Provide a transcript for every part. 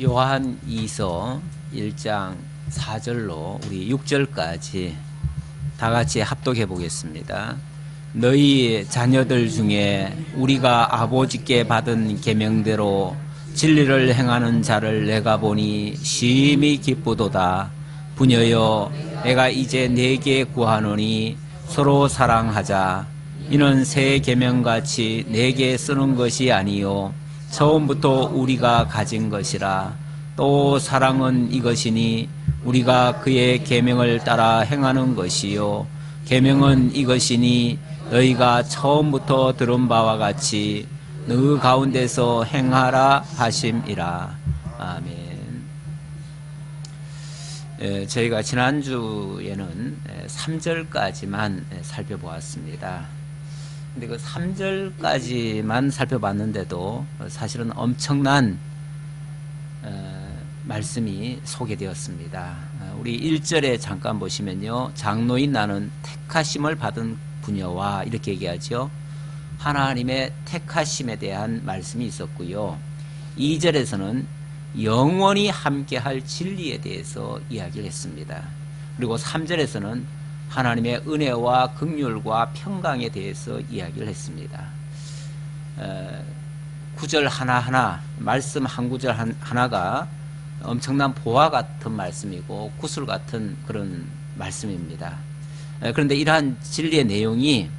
요한 2서 1장 4절로 우리 6절까지 다 같이 합독해 보겠습니다. 너희 자녀들 중에 우리가 아버지께 받은 계명대로 진리를 행하는 자를 내가 보니 심히 기쁘도다. 부녀여, 내가 이제 네게 구하노니 서로 사랑하자. 이는 새 계명같이 네게 쓰는 것이 아니요 처음부터 우리가 가진 것이라. 또 사랑은 이것이니 우리가 그의 계명을 따라 행하는 것이요 계명은 이것이니 너희가 처음부터 들은 바와 같이 너 가운데서 행하라 하심이라. 아멘. 저희가 지난주에는 3절까지만 살펴보았습니다. 근데 그 3절까지만 살펴봤는데도 사실은 엄청난 말씀이 소개되었습니다. 우리 1절에 잠깐 보시면요, 장로인 나는 택하심을 받은 부녀와 이렇게 얘기하죠. 하나님의 택하심에 대한 말씀이 있었고요. 2절에서는 영원히 함께할 진리에 대해서 이야기를 했습니다. 그리고 3절에서는 하나님의 은혜와 긍휼과 평강에 대해서 이야기를 했습니다. 구절 하나하나, 말씀 한 구절 하나가 엄청난 보화 같은 말씀이고 구슬 같은 그런 말씀입니다. 그런데 이러한 진리의 내용이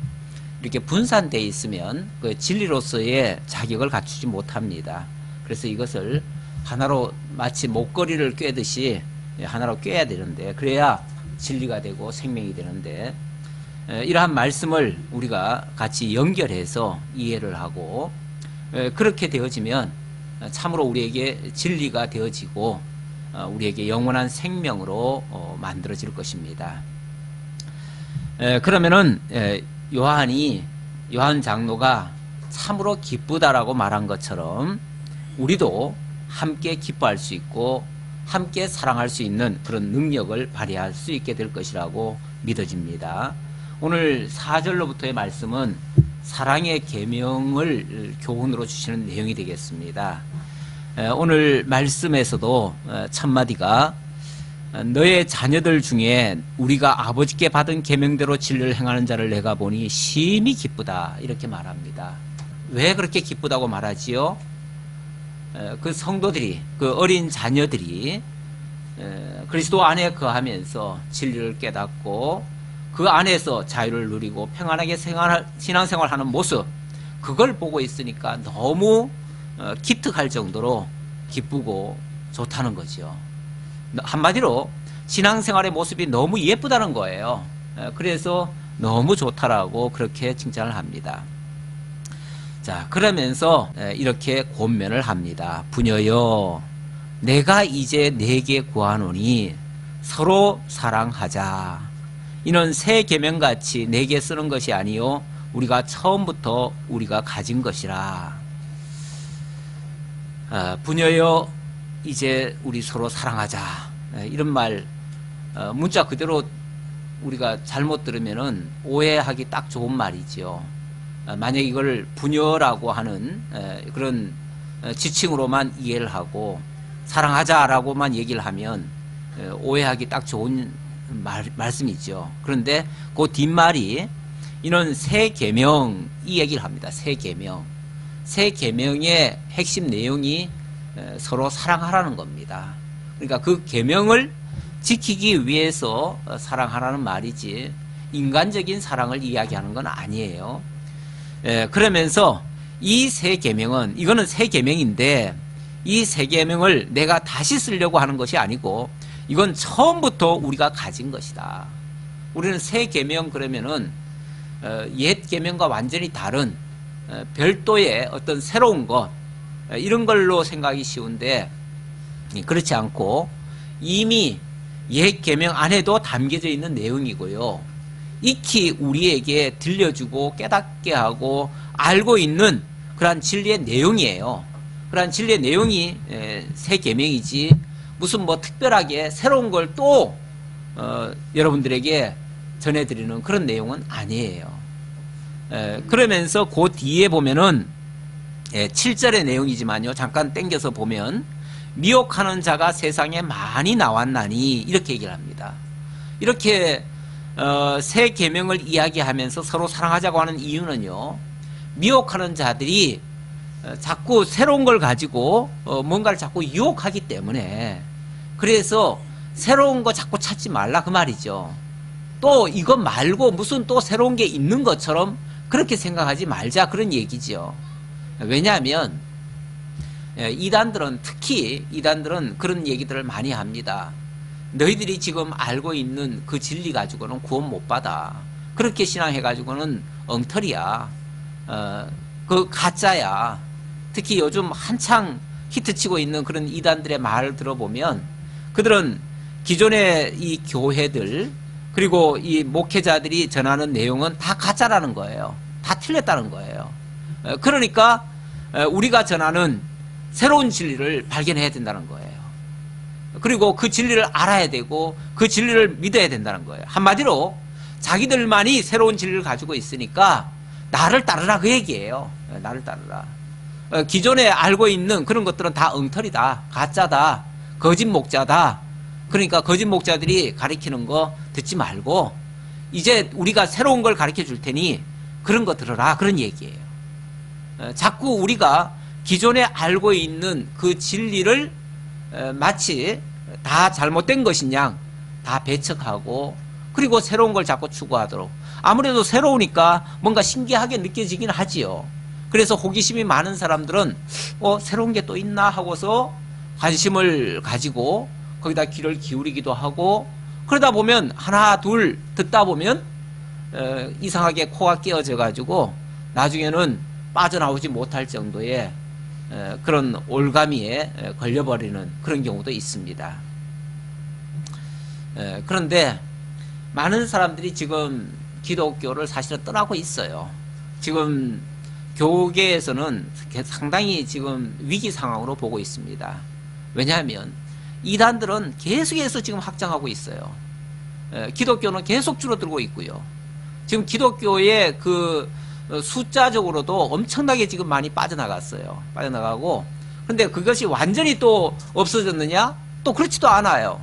이렇게 분산되어 있으면 그 진리로서의 자격을 갖추지 못합니다. 그래서 이것을 하나로 마치 목걸이를 꿰듯이 하나로 꿰야 되는데, 그래야 진리가 되고 생명이 되는데, 이러한 말씀을 우리가 같이 연결해서 이해를 하고 그렇게 되어지면 참으로 우리에게 진리가 되어지고 우리에게 영원한 생명으로 만들어질 것입니다. 그러면은 요한 장로가 참으로 기쁘다라고 말한 것처럼 우리도 함께 기뻐할 수 있고 함께 사랑할 수 있는 그런 능력을 발휘할 수 있게 될 것이라고 믿어집니다. 오늘 4절로부터의 말씀은 사랑의 계명을 교훈으로 주시는 내용이 되겠습니다. 오늘 말씀에서도 첫 마디가 너의 자녀들 중에 우리가 아버지께 받은 계명대로 진리를 행하는 자를 내가 보니 심히 기쁘다, 이렇게 말합니다. 왜 그렇게 기쁘다고 말하지요? 그 성도들이, 그 어린 자녀들이 그리스도 안에 거하면서 진리를 깨닫고 그 안에서 자유를 누리고 평안하게 신앙생활하는 모습, 그걸 보고 있으니까 너무 기특할 정도로 기쁘고 좋다는 거죠. 한마디로 신앙생활의 모습이 너무 예쁘다는 거예요. 그래서 너무 좋다라고 그렇게 칭찬을 합니다. 자, 그러면서 이렇게 권면을 합니다. 부녀여, 내가 이제 네게 구하노니 서로 사랑하자. 이는 새 계명같이 네게 쓰는 것이 아니요 우리가 처음부터 우리가 가진 것이라. 부녀여, 이제 우리 서로 사랑하자. 이런 말 문자 그대로 우리가 잘못 들으면은 오해하기 딱 좋은 말이지요. 만약 이걸 부녀라고 하는 그런 지칭으로만 이해를 하고 사랑하자라고만 얘기를 하면 오해하기 딱 좋은 말씀이죠. 그런데 그 뒷말이 이는 새 계명, 이 얘기를 합니다. 새 계명. 새 계명의 핵심 내용이 서로 사랑하라는 겁니다. 그러니까 그 계명을 지키기 위해서 사랑하라는 말이지 인간적인 사랑을 이야기하는 건 아니에요. 그러면서 이 새 계명은, 이거는 새 계명인데 이 새 계명을 내가 다시 쓰려고 하는 것이 아니고 이건 처음부터 우리가 가진 것이다. 우리는 새 계명 그러면은 옛 계명과 완전히 다른 별도의 어떤 새로운 것, 이런 걸로 생각이 쉬운데 그렇지 않고 이미 옛 계명 안에도 담겨져 있는 내용이고요, 익히 우리에게 들려주고 깨닫게 하고 알고 있는 그러한 진리의 내용이에요. 그러한 진리의 내용이 새 계명이지 무슨 뭐 특별하게 새로운 걸 또 여러분들에게 전해드리는 그런 내용은 아니에요. 그러면서 그 뒤에 보면은 7절의 내용이지만요, 잠깐 땡겨서 보면 미혹하는 자가 세상에 많이 나왔나니 이렇게 얘기를 합니다. 이렇게 새 계명을 이야기하면서 서로 사랑하자고 하는 이유는요, 미혹하는 자들이 자꾸 새로운 걸 가지고 뭔가를 자꾸 유혹하기 때문에, 그래서 새로운 거 자꾸 찾지 말라 그 말이죠. 또 이것 말고 무슨 또 새로운 게 있는 것처럼 그렇게 생각하지 말자 그런 얘기죠. 왜냐하면 이단들은, 특히 이단들은 그런 얘기들을 많이 합니다. 너희들이 지금 알고 있는 그 진리 가지고는 구원 못 받아. 그렇게 신앙해 가지고는 엉터리야. 그 가짜야. 특히 요즘 한창 히트치고 있는 그런 이단들의 말을 들어보면, 그들은 기존의 이 교회들 그리고 이 목회자들이 전하는 내용은 다 가짜라는 거예요. 다 틀렸다는 거예요. 그러니까 우리가 전하는 새로운 진리를 발견해야 된다는 거예요. 그리고 그 진리를 알아야 되고 그 진리를 믿어야 된다는 거예요. 한마디로 자기들만이 새로운 진리를 가지고 있으니까 나를 따르라 그 얘기예요. 나를 따르라. 기존에 알고 있는 그런 것들은 다 엉터리다, 가짜다, 거짓 목자다. 그러니까 거짓 목자들이 가르치는 거 듣지 말고 이제 우리가 새로운 걸 가르쳐 줄 테니 그런 거 들어라 그런 얘기예요. 자꾸 우리가 기존에 알고 있는 그 진리를 마치 다 잘못된 것인 양 다 배척하고, 그리고 새로운 걸 자꾸 추구하도록. 아무래도 새로우니까 뭔가 신기하게 느껴지긴 하지요. 그래서 호기심이 많은 사람들은 새로운 게 또 있나 하고서 관심을 가지고 거기다 귀를 기울이기도 하고, 그러다 보면 하나 둘 듣다 보면 이상하게 코가 끼어져 가지고 나중에는 빠져나오지 못할 정도의 그런 올가미에 걸려버리는 그런 경우도 있습니다. 그런데 많은 사람들이 지금 기독교를 사실은 떠나고 있어요. 지금 교계에서는 상당히 지금 위기 상황으로 보고 있습니다. 왜냐하면 이단들은 계속해서 지금 확장하고 있어요. 기독교는 계속 줄어들고 있고요. 지금 기독교의 그 숫자적으로도 엄청나게 지금 많이 빠져나갔어요. 빠져나가고, 그런데 그것이 완전히 또 없어졌느냐? 또 그렇지도 않아요.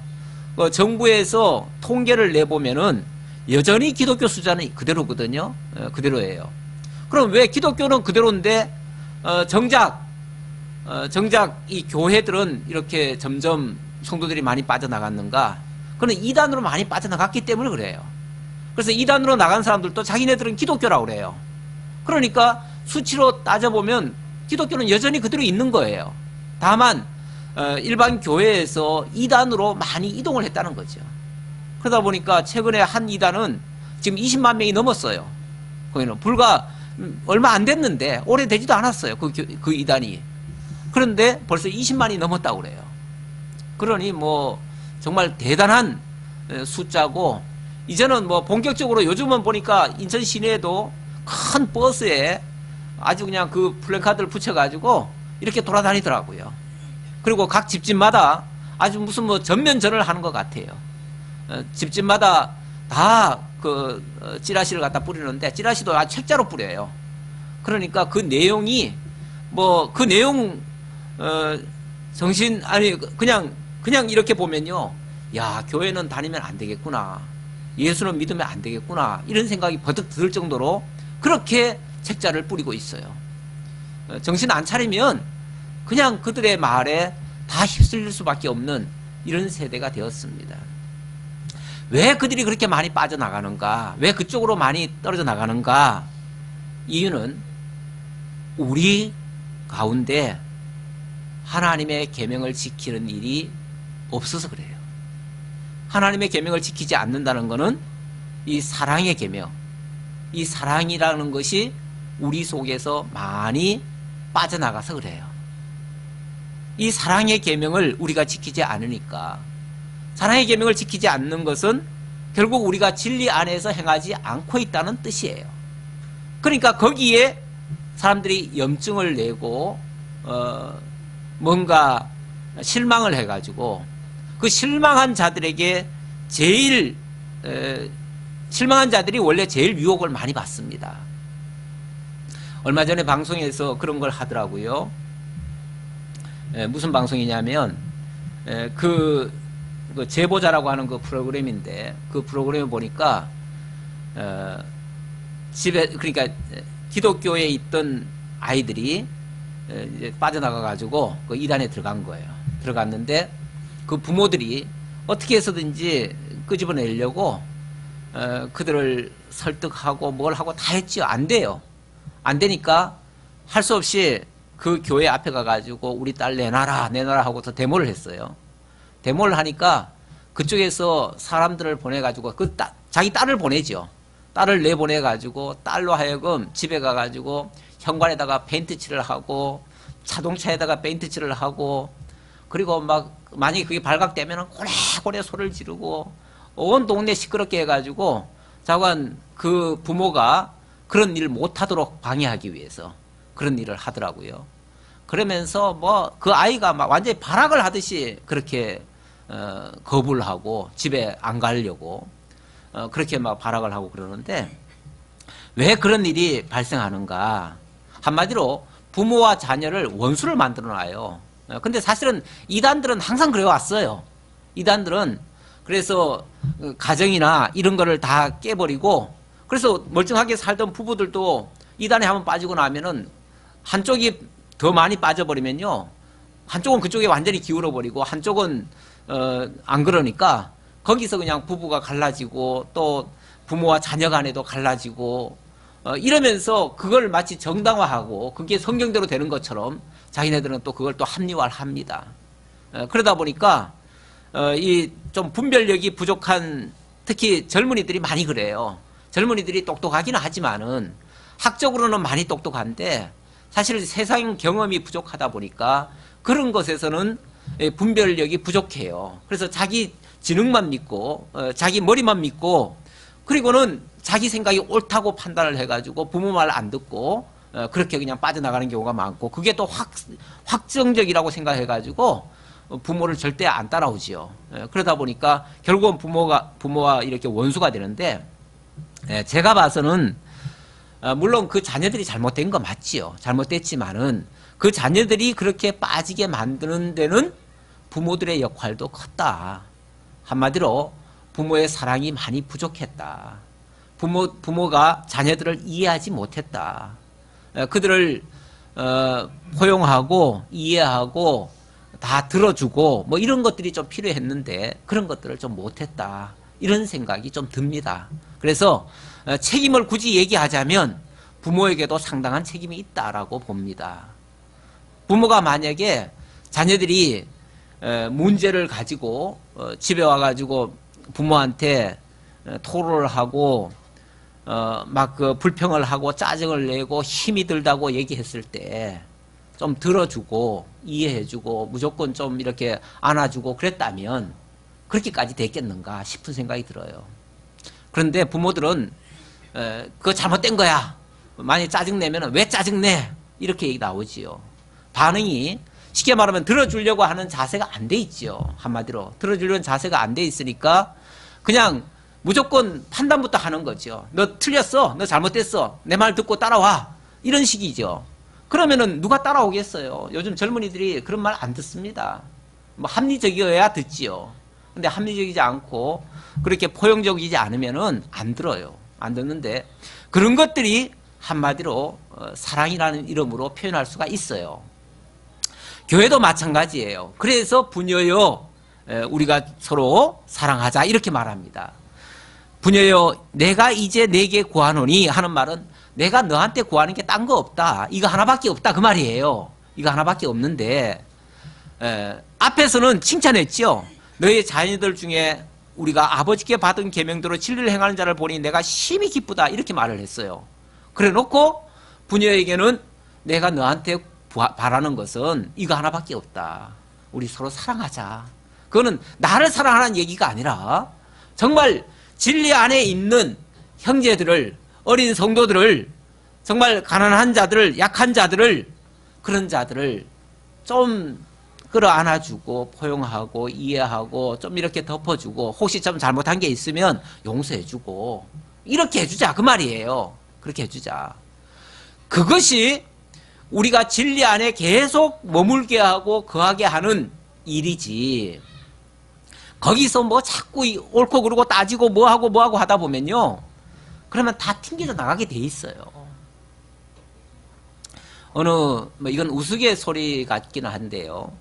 정부에서 통계를 내보면은 여전히 기독교 숫자는 그대로거든요. 그대로예요. 그럼 왜 기독교는 그대로인데 정작 이 교회들은 이렇게 점점 성도들이 많이 빠져나갔는가? 그는 이단으로 많이 빠져나갔기 때문에 그래요. 그래서 이단으로 나간 사람들도 자기네들은 기독교라고 그래요. 그러니까 수치로 따져보면 기독교는 여전히 그대로 있는 거예요. 다만 일반 교회에서 이단으로 많이 이동을 했다는 거죠. 그러다 보니까 최근에 한 이단은 지금 20만 명이 넘었어요. 거기는 불과 얼마 안 됐는데, 오래되지도 않았어요. 그 이단이. 그런데 벌써 20만이 넘었다고 그래요. 그러니 뭐 정말 대단한 숫자고, 이제는 뭐 본격적으로 요즘은 보니까 인천 시내에도 큰 버스에 아주 그냥 그 플래카드를 붙여가지고 이렇게 돌아다니더라고요. 그리고 각 집집마다 아주 무슨 뭐 전면전을 하는 것 같아요. 집집마다 다 그 찌라시를 갖다 뿌리는데, 찌라시도 책자로 뿌려요. 그러니까 그 내용이 뭐 그 내용 정신 아니 그냥 이렇게 보면요, 야, 교회는 다니면 안 되겠구나, 예수는 믿으면 안 되겠구나, 이런 생각이 버뜩 들 정도로 그렇게 책자를 뿌리고 있어요. 정신 안 차리면 그냥 그들의 말에 다 휩쓸릴 수밖에 없는 이런 세대가 되었습니다. 왜 그들이 그렇게 많이 빠져나가는가? 왜 그쪽으로 많이 떨어져 나가는가? 이유는 우리 가운데 하나님의 계명을 지키는 일이 없어서 그래요. 하나님의 계명을 지키지 않는다는 것은 이 사랑의 계명, 이 사랑이라는 것이 우리 속에서 많이 빠져나가서 그래요. 이 사랑의 계명을 우리가 지키지 않으니까, 사랑의 계명을 지키지 않는 것은 결국 우리가 진리 안에서 행하지 않고 있다는 뜻이에요. 그러니까 거기에 사람들이 염증을 내고 뭔가 실망을 해가지고 그 실망한 자들에게 실망한 자들이 원래 제일 유혹을 많이 받습니다. 얼마 전에 방송에서 그런 걸 하더라고요. 무슨 방송이냐면 그 제보자라고 하는 그 프로그램인데, 그 프로그램을 보니까 집에, 그러니까 기독교에 있던 아이들이 이제 빠져나가 가지고 그 이단에 들어간 거예요. 들어갔는데 그 부모들이 어떻게 해서든지 끄집어내려고 그들을 설득하고 뭘 하고 다 했지요. 안 돼요. 안 되니까 할 수 없이 그 교회 앞에 가가지고 우리 딸 내놔라 내놔라 하고서 데모를 했어요. 데모를 하니까 그쪽에서 사람들을 보내가지고 자기 딸을 보내죠. 딸을 내보내가지고 딸로 하여금 집에 가가지고 현관에다가 페인트칠을 하고 자동차에다가 페인트칠을 하고, 그리고 막 만약에 그게 발각되면은 고래고래 소리를 지르고 온 동네 시끄럽게 해가지고 자관 그 부모가 그런 일을 못하도록 방해하기 위해서 그런 일을 하더라고요. 그러면서 뭐 그 아이가 막 완전히 발악을 하듯이 그렇게 거부를 하고 집에 안 가려고 그렇게 막 발악을 하고 그러는데, 왜 그런 일이 발생하는가? 한마디로 부모와 자녀를 원수를 만들어 놔요. 근데 사실은 이단들은 항상 그래 왔어요. 이단들은 그래서 가정이나 이런 거를 다 깨버리고, 그래서 멀쩡하게 살던 부부들도 이단에 한번 빠지고 나면은 한쪽이 더 많이 빠져버리면요, 한쪽은 그쪽에 완전히 기울어버리고 한쪽은 안 그러니까 거기서 그냥 부부가 갈라지고 또 부모와 자녀 간에도 갈라지고 이러면서 그걸 마치 정당화하고 그게 성경대로 되는 것처럼 자기네들은 또 그걸 또 합리화를 합니다. 그러다 보니까 이 좀 분별력이 부족한 특히 젊은이들이 많이 그래요. 젊은이들이 똑똑하기는 하지만은 학적으로는 많이 똑똑한데 사실 세상 경험이 부족하다 보니까 그런 것에서는 분별력이 부족해요. 그래서 자기 지능만 믿고 자기 머리만 믿고, 그리고는 자기 생각이 옳다고 판단을 해가지고 부모 말 안 듣고 그렇게 그냥 빠져나가는 경우가 많고, 그게 또 확정적이라고 생각해가지고 부모를 절대 안 따라오지요. 그러다 보니까 결국은 부모와 이렇게 원수가 되는데, 제가 봐서는 물론 그 자녀들이 잘못된 거 맞지요. 잘못됐지만은 그 자녀들이 그렇게 빠지게 만드는 데는 부모들의 역할도 컸다. 한마디로 부모의 사랑이 많이 부족했다. 부모가 자녀들을 이해하지 못했다. 그들을 포용하고 이해하고 다 들어주고 뭐 이런 것들이 좀 필요했는데 그런 것들을 좀 못했다. 이런 생각이 좀 듭니다. 그래서 책임을 굳이 얘기하자면 부모에게도 상당한 책임이 있다라고 봅니다. 부모가 만약에 자녀들이 문제를 가지고 집에 와가지고 부모한테 토로를 하고 막 그 불평을 하고 짜증을 내고 힘이 들다고 얘기했을 때 좀 들어주고 이해해주고 무조건 좀 이렇게 안아주고 그랬다면 그렇게까지 됐겠는가 싶은 생각이 들어요. 그런데 부모들은 그거 잘못된 거야. 만약 짜증내면 왜 짜증내? 이렇게 얘기 나오지요. 반응이 쉽게 말하면 들어주려고 하는 자세가 안 돼 있지요. 한마디로 들어주려는 자세가 안 돼 있으니까 그냥 무조건 판단부터 하는 거죠. 너 틀렸어. 너 잘못됐어. 내 말 듣고 따라와. 이런 식이죠. 그러면은 누가 따라오겠어요. 요즘 젊은이들이 그런 말 안 듣습니다. 뭐 합리적이어야 듣지요. 근데 합리적이지 않고 그렇게 포용적이지 않으면은 안 들어요. 안 듣는데 그런 것들이 한마디로 사랑이라는 이름으로 표현할 수가 있어요. 교회도 마찬가지예요. 그래서 부녀여 우리가 서로 사랑하자 이렇게 말합니다. 부녀여 내가 이제 내게 구하노니 하는 말은 내가 너한테 구하는 게 딴 거 없다. 이거 하나밖에 없다 그 말이에요. 이거 하나밖에 없는데 앞에서는 칭찬했죠. 너희 자녀들 중에 우리가 아버지께 받은 계명대로 진리를 행하는 자를 보니 내가 심히 기쁘다 이렇게 말을 했어요. 그래 놓고 부녀에게는 내가 너한테 바라는 것은 이거 하나밖에 없다. 우리 서로 사랑하자. 그거는 나를 사랑하는 얘기가 아니라 정말 진리 안에 있는 형제들을, 어린 성도들을, 정말 가난한 자들을, 약한 자들을, 그런 자들을 좀 끌어안아주고 포용하고 이해하고 좀 이렇게 덮어주고 혹시 좀 잘못한 게 있으면 용서해주고 이렇게 해주자 그 말이에요. 그렇게 해주자. 그것이 우리가 진리 안에 계속 머물게 하고 거하게 하는 일이지. 거기서 뭐 자꾸 옳고 그르고 따지고 뭐하고 하다 보면요. 그러면 다 튕겨져 나가게 돼 있어요. 뭐 이건 우스갯소리 같기는 한데요.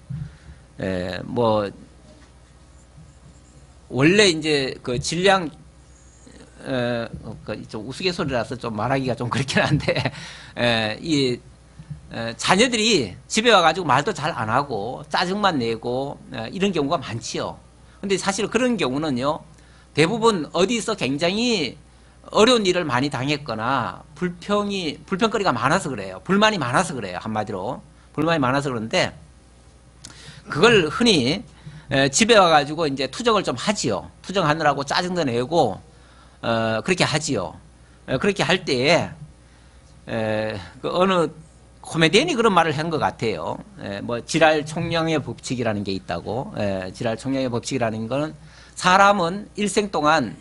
원래 이제 그 질량, 좀 우스갯소리라서 좀 말하기가 좀 그렇긴 한데, 자녀들이 집에 와가지고 말도 잘 안 하고 짜증만 내고 이런 경우가 많지요. 근데 사실 그런 경우는요, 대부분 어디서 굉장히 어려운 일을 많이 당했거나 불평거리가 많아서 그래요. 불만이 많아서 그래요. 한마디로. 불만이 많아서 그런데 그걸 흔히 집에 와가지고 이제 투정을 좀 하지요. 투정하느라고 짜증도 내고, 그렇게 하지요. 그렇게 할 때에, 그 어느 코미디언이 그런 말을 한 것 같아요. 뭐, 지랄 총량의 법칙이라는 게 있다고. 지랄 총량의 법칙이라는 거는 사람은 일생 동안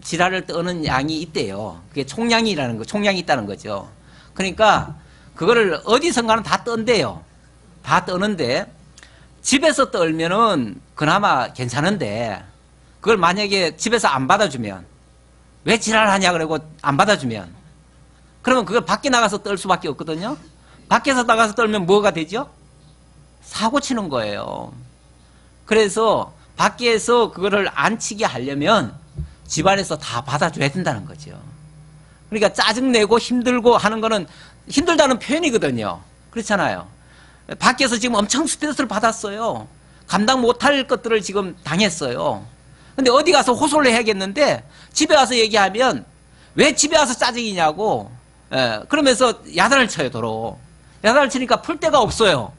지랄을 떠는 양이 있대요. 그게 총량이라는 거, 총량이 있다는 거죠. 그러니까 그거를 어디선가는 다 떤대요. 다 떠는데 집에서 떨면은 그나마 괜찮은데 그걸 만약에 집에서 안 받아주면 왜 지랄하냐 그러고 안 받아주면 그러면 그걸 밖에 나가서 떨 수밖에 없거든요. 밖에서 나가서 떨면 뭐가 되죠? 사고 치는 거예요. 그래서 밖에서 그거를 안 치게 하려면 집안에서 다 받아줘야 된다는 거죠. 그러니까 짜증내고 힘들고 하는 거는 힘들다는 표현이거든요. 그렇잖아요. 밖에서 지금 엄청 스트레스를 받았어요. 감당 못할 것들을 지금 당했어요. 근데 어디 가서 호소를 해야겠는데 집에 와서 얘기하면 왜 집에 와서 짜증이냐고, 그러면서 야단을 쳐요. 도로 야단을 치니까 풀 데가 없어요.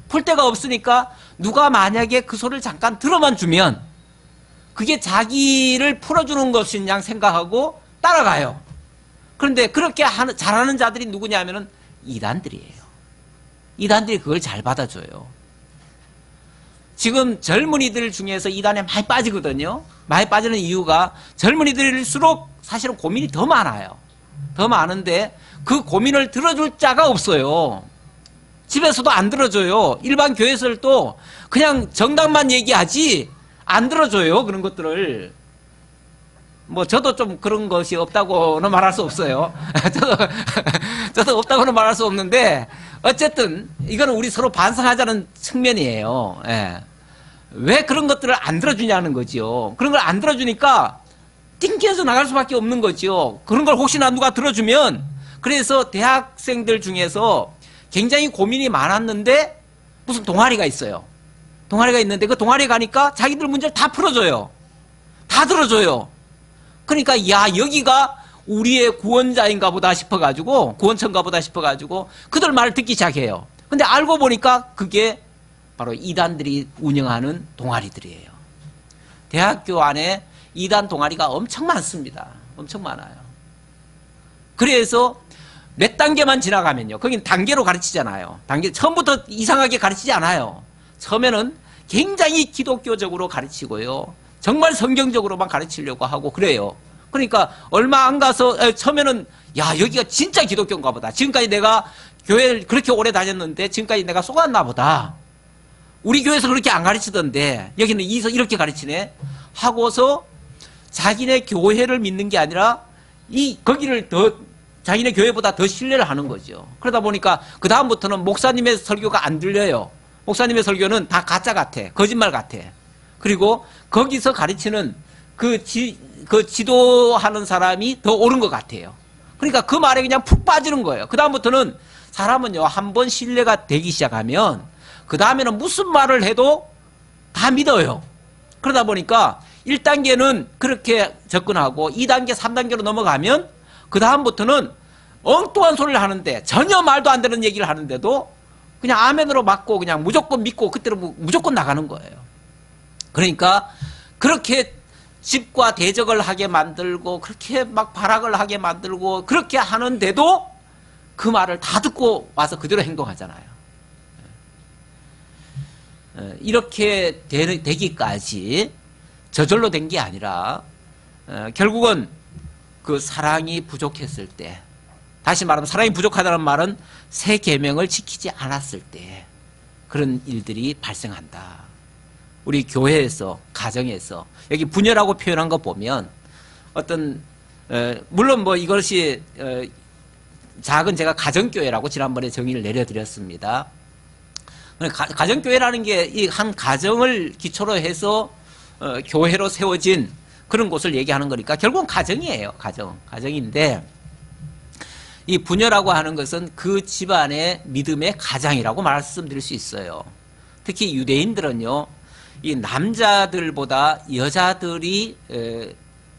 풀 데가 없으니까 누가 만약에 그 소리를 잠깐 들어만 주면 그게 자기를 풀어주는 것인 양 생각하고 따라가요. 그런데 그렇게 잘하는 자들이 누구냐면은 이단들이에요. 이단들이 그걸 잘 받아줘요. 지금 젊은이들 중에서 이단에 많이 빠지거든요. 많이 빠지는 이유가 젊은이들일수록 사실은 고민이 더 많아요. 더 많은데 그 고민을 들어줄 자가 없어요. 집에서도 안 들어줘요. 일반 교회에서도 그냥 정당만 얘기하지 안 들어줘요. 그런 것들을. 뭐 저도 좀 그런 것이 없다고는 말할 수 없어요. 저도 없다고는 말할 수 없는데 어쨌든 이거는 우리 서로 반성하자는 측면이에요. 왜 그런 것들을 안 들어주냐는 거죠. 그런 걸 안 들어주니까 띵겨서 나갈 수밖에 없는 거죠. 그런 걸 혹시나 누가 들어주면, 그래서 대학생들 중에서 굉장히 고민이 많았는데 무슨 동아리가 있어요. 동아리가 있는데 그 동아리 가니까 자기들 문제를 다 풀어줘요. 다 들어줘요. 그러니까 야, 여기가 우리의 구원자인가 보다 싶어가지고, 구원처인가 보다 싶어가지고 그들 말을 듣기 시작해요. 근데 알고 보니까 그게 바로 이단들이 운영하는 동아리들이에요. 대학교 안에 이단 동아리가 엄청 많습니다. 엄청 많아요. 그래서 몇 단계만 지나가면요, 거긴 단계로 가르치잖아요. 단계, 처음부터 이상하게 가르치지 않아요. 처음에는 굉장히 기독교적으로 가르치고요, 정말 성경적으로만 가르치려고 하고 그래요. 그러니까 얼마 안 가서 처음에는 야, 여기가 진짜 기독교인가 보다. 지금까지 내가 교회를 그렇게 오래 다녔는데 지금까지 내가 속았나 보다. 우리 교회에서 그렇게 안 가르치던데 여기는 이렇게 가르치네 하고서 자기네 교회를 믿는 게 아니라 거기를 더 자기네 교회보다 더 신뢰를 하는 거죠. 그러다 보니까 그 다음부터는 목사님의 설교가 안 들려요. 목사님의 설교는 다 가짜 같아. 거짓말 같아. 그리고 거기서 가르치는 그 지도하는 사람이 더 옳은 것 같아요. 그러니까 그 말에 그냥 푹 빠지는 거예요. 그 다음부터는 사람은요, 한번 신뢰가 되기 시작하면 그 다음에는 무슨 말을 해도 다 믿어요. 그러다 보니까 1단계는 그렇게 접근하고 2단계, 3단계로 넘어가면 그 다음부터는 엉뚱한 소리를 하는데, 전혀 말도 안 되는 얘기를 하는데도 그냥 아멘으로 맞고 그냥 무조건 믿고 그때로 무조건 나가는 거예요. 그러니까 그렇게 집과 대적을 하게 만들고 그렇게 막 발악을 하게 만들고 그렇게 하는데도 그 말을 다 듣고 와서 그대로 행동하잖아요. 이렇게 되기까지 저절로 된 게 아니라 결국은 그 사랑이 부족했을 때, 다시 말하면 사랑이 부족하다는 말은 새 계명을 지키지 않았을 때 그런 일들이 발생한다. 우리 교회에서, 가정에서 여기 부녀라고 표현한 거 보면 어떤 물론 뭐 이것이 작은 제가 가정교회라고 지난번에 정의를 내려드렸습니다. 가정교회라는 게 이 한 가정을 기초로 해서 교회로 세워진 그런 곳을 얘기하는 거니까 결국은 가정이에요. 가정인데 이 부녀라고 하는 것은 그 집안의 믿음의 가장이라고 말씀드릴 수 있어요. 특히 유대인들은요, 이 남자들보다 여자들이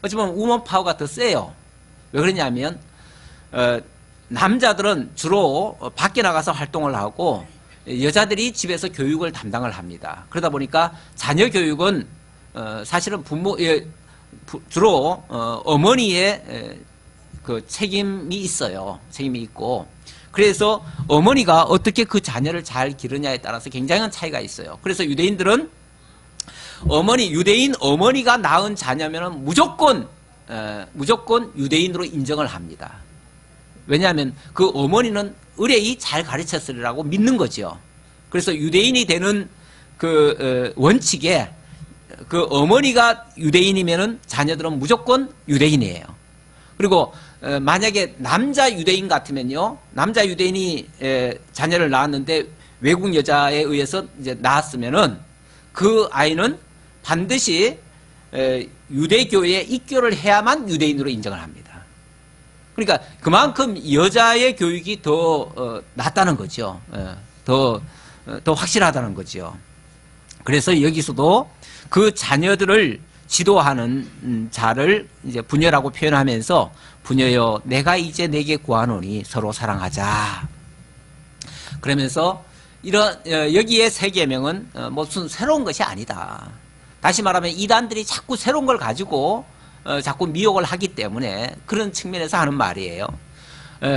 어찌보면 우먼 파워가 더 세요. 왜 그러냐면 남자들은 주로 밖에 나가서 활동을 하고 여자들이 집에서 교육을 담당을 합니다. 그러다 보니까 자녀 교육은 사실은 주로 어머니의 그 책임이 있어요. 책임이 있고, 그래서 어머니가 어떻게 그 자녀를 잘 기르냐에 따라서 굉장한 차이가 있어요. 그래서 유대인들은 유대인 어머니가 낳은 자녀면은 무조건 유대인으로 인정을 합니다. 왜냐하면 그 어머니는 의뢰이 잘 가르쳤으리라고 믿는 거죠. 그래서 유대인이 되는 그 원칙에 그 어머니가 유대인이면은 자녀들은 무조건 유대인이에요. 그리고 만약에 남자 유대인 같으면요, 남자 유대인이 자녀를 낳았는데 외국 여자에 의해서 이제 낳았으면은 그 아이는 반드시 유대교에 입교를 해야만 유대인으로 인정을 합니다. 그러니까 그만큼 여자의 교육이 더 낫다는 거죠. 더 확실하다는 거죠. 그래서 여기서도 그 자녀들을 지도하는 자를 이제 부녀라고 표현하면서 부녀여 내가 이제 내게 구하노니 서로 사랑하자. 그러면서 여기에 세 계명은 무슨 새로운 것이 아니다. 다시 말하면 이단들이 자꾸 새로운 걸 가지고 자꾸 미혹을 하기 때문에 그런 측면에서 하는 말이에요.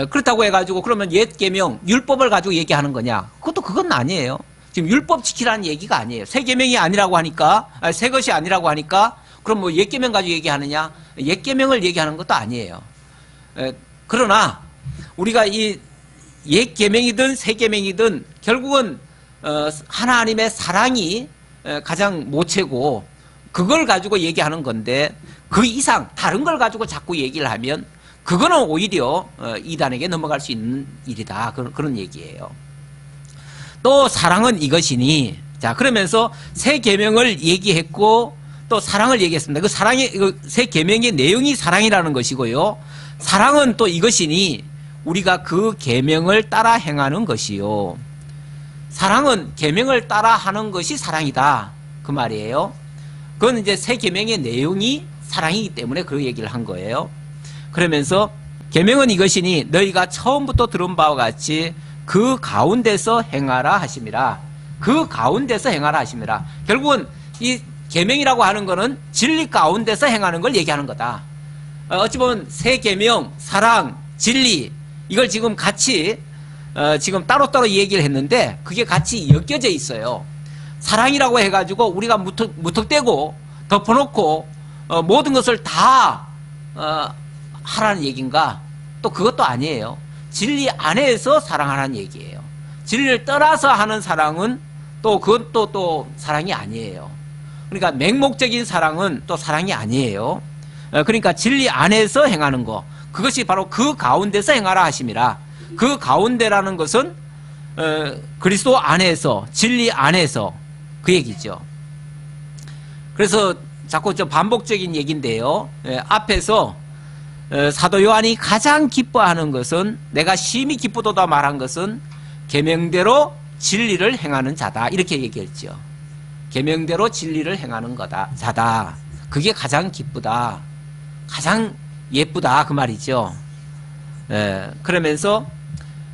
그렇다고 해가지고 그러면 옛 계명 율법을 가지고 얘기하는 거냐? 그건 아니에요. 지금 율법 지키라는 얘기가 아니에요. 새 계명이 아니라고 하니까, 새 것이 아니라고 하니까 그럼 뭐 옛 계명 가지고 얘기하느냐? 옛 계명을 얘기하는 것도 아니에요. 그러나 우리가 이 옛 계명이든 새 계명이든 결국은 하나님의 사랑이 가장 모체고 그걸 가지고 얘기하는 건데 그 이상 다른 걸 가지고 자꾸 얘기를 하면 그거는 오히려 이단에게 넘어갈 수 있는 일이다. 그런 얘기예요. 또 사랑은 이것이니, 자 그러면서 새 계명을 얘기했고 또 사랑을 얘기했습니다. 그 새 계명의 내용이 사랑이라는 것이고요. 사랑은 또 이것이니 우리가 그 계명을 따라 행하는 것이요. 사랑은 계명을 따라 하는 것이 사랑이다. 그 말이에요. 그건 이제 새 계명의 내용이 사랑이기 때문에 그 얘기를 한 거예요. 그러면서 계명은 이것이니 너희가 처음부터 들은 바와 같이 그 가운데서 행하라 하심이라. 그 가운데서 행하라 하심이라. 결국은 이 계명이라고 하는 거는 진리 가운데서 행하는 걸 얘기하는 거다. 어찌 보면 새 계명, 사랑, 진리 이걸 지금 같이 지금 따로따로 얘기를 했는데 그게 같이 엮여져 있어요. 사랑이라고 해가지고 우리가 무턱대고 덮어놓고 모든 것을 다 하라는 얘기인가? 또 그것도 아니에요. 진리 안에서 사랑하라는 얘기예요. 진리를 떠나서 하는 사랑은 또 그건 또 사랑이 아니에요. 그러니까 맹목적인 사랑은 또 사랑이 아니에요. 그러니까 진리 안에서 행하는 거, 그것이 바로 그 가운데서 행하라 하심이라. 그 가운데라는 것은 그리스도 안에서, 진리 안에서 그 얘기죠. 그래서 자꾸 좀 반복적인 얘기인데요. 앞에서 사도 요한이 가장 기뻐하는 것은, 내가 심히 기쁘도다 말한 것은 계명대로 진리를 행하는 자다 이렇게 얘기했죠. 계명대로 진리를 행하는 자다. 그게 가장 기쁘다, 가장 예쁘다 그 말이죠. 그러면서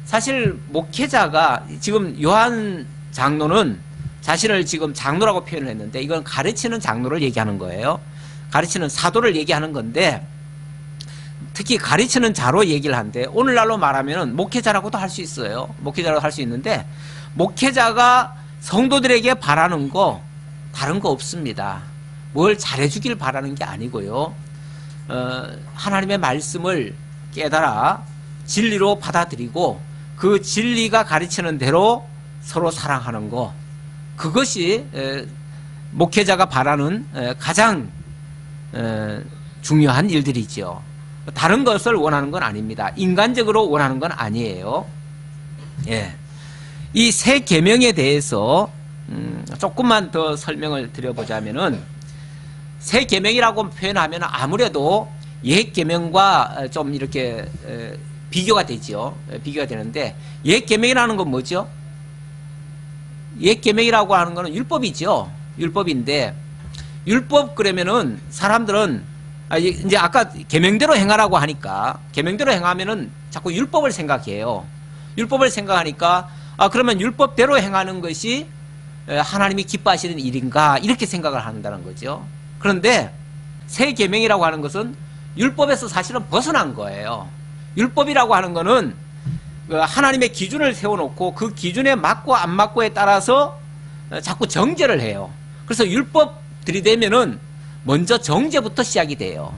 사실 목회자가 지금 요한 장로는 자신을 지금 장로라고 표현을 했는데 이건 가르치는 장로를 얘기하는 거예요. 가르치는 사도를 얘기하는 건데 특히 가르치는 자로 얘기를 하는데 오늘날로 말하면 목회자라고도 할 수 있어요. 목회자라고 할 수 있는데 목회자가 성도들에게 바라는 거 다른 거 없습니다. 뭘 잘해주길 바라는 게 아니고요. 하나님의 말씀을 깨달아 진리로 받아들이고 그 진리가 가르치는 대로 서로 사랑하는 거, 그것이 목회자가 바라는 가장 중요한 일들이죠. 다른 것을 원하는 건 아닙니다. 인간적으로 원하는 건 아니에요. 예. 이 새 계명에 대해서 조금만 더 설명을 드려보자면은, 새 계명이라고 표현하면 아무래도 옛 계명과 좀 이렇게 비교가 되죠. 비교가 되는데, 옛 계명이라는 건 뭐죠? 옛 계명이라고 하는 거는 율법이죠. 율법인데, 율법 그러면은 사람들은 이제 아까 계명대로 행하라고 하니까, 계명대로 행하면은 자꾸 율법을 생각해요. 율법을 생각하니까 그러면 율법대로 행하는 것이 하나님이 기뻐하시는 일인가, 이렇게 생각을 한다는 거죠. 그런데 새 계명이라고 하는 것은 율법에서 사실은 벗어난 거예요. 율법이라고 하는 거는 하나님의 기준을 세워놓고 그 기준에 맞고 안 맞고에 따라서 자꾸 정죄를 해요. 그래서 율법 들이대면은 먼저 정죄부터 시작이 돼요.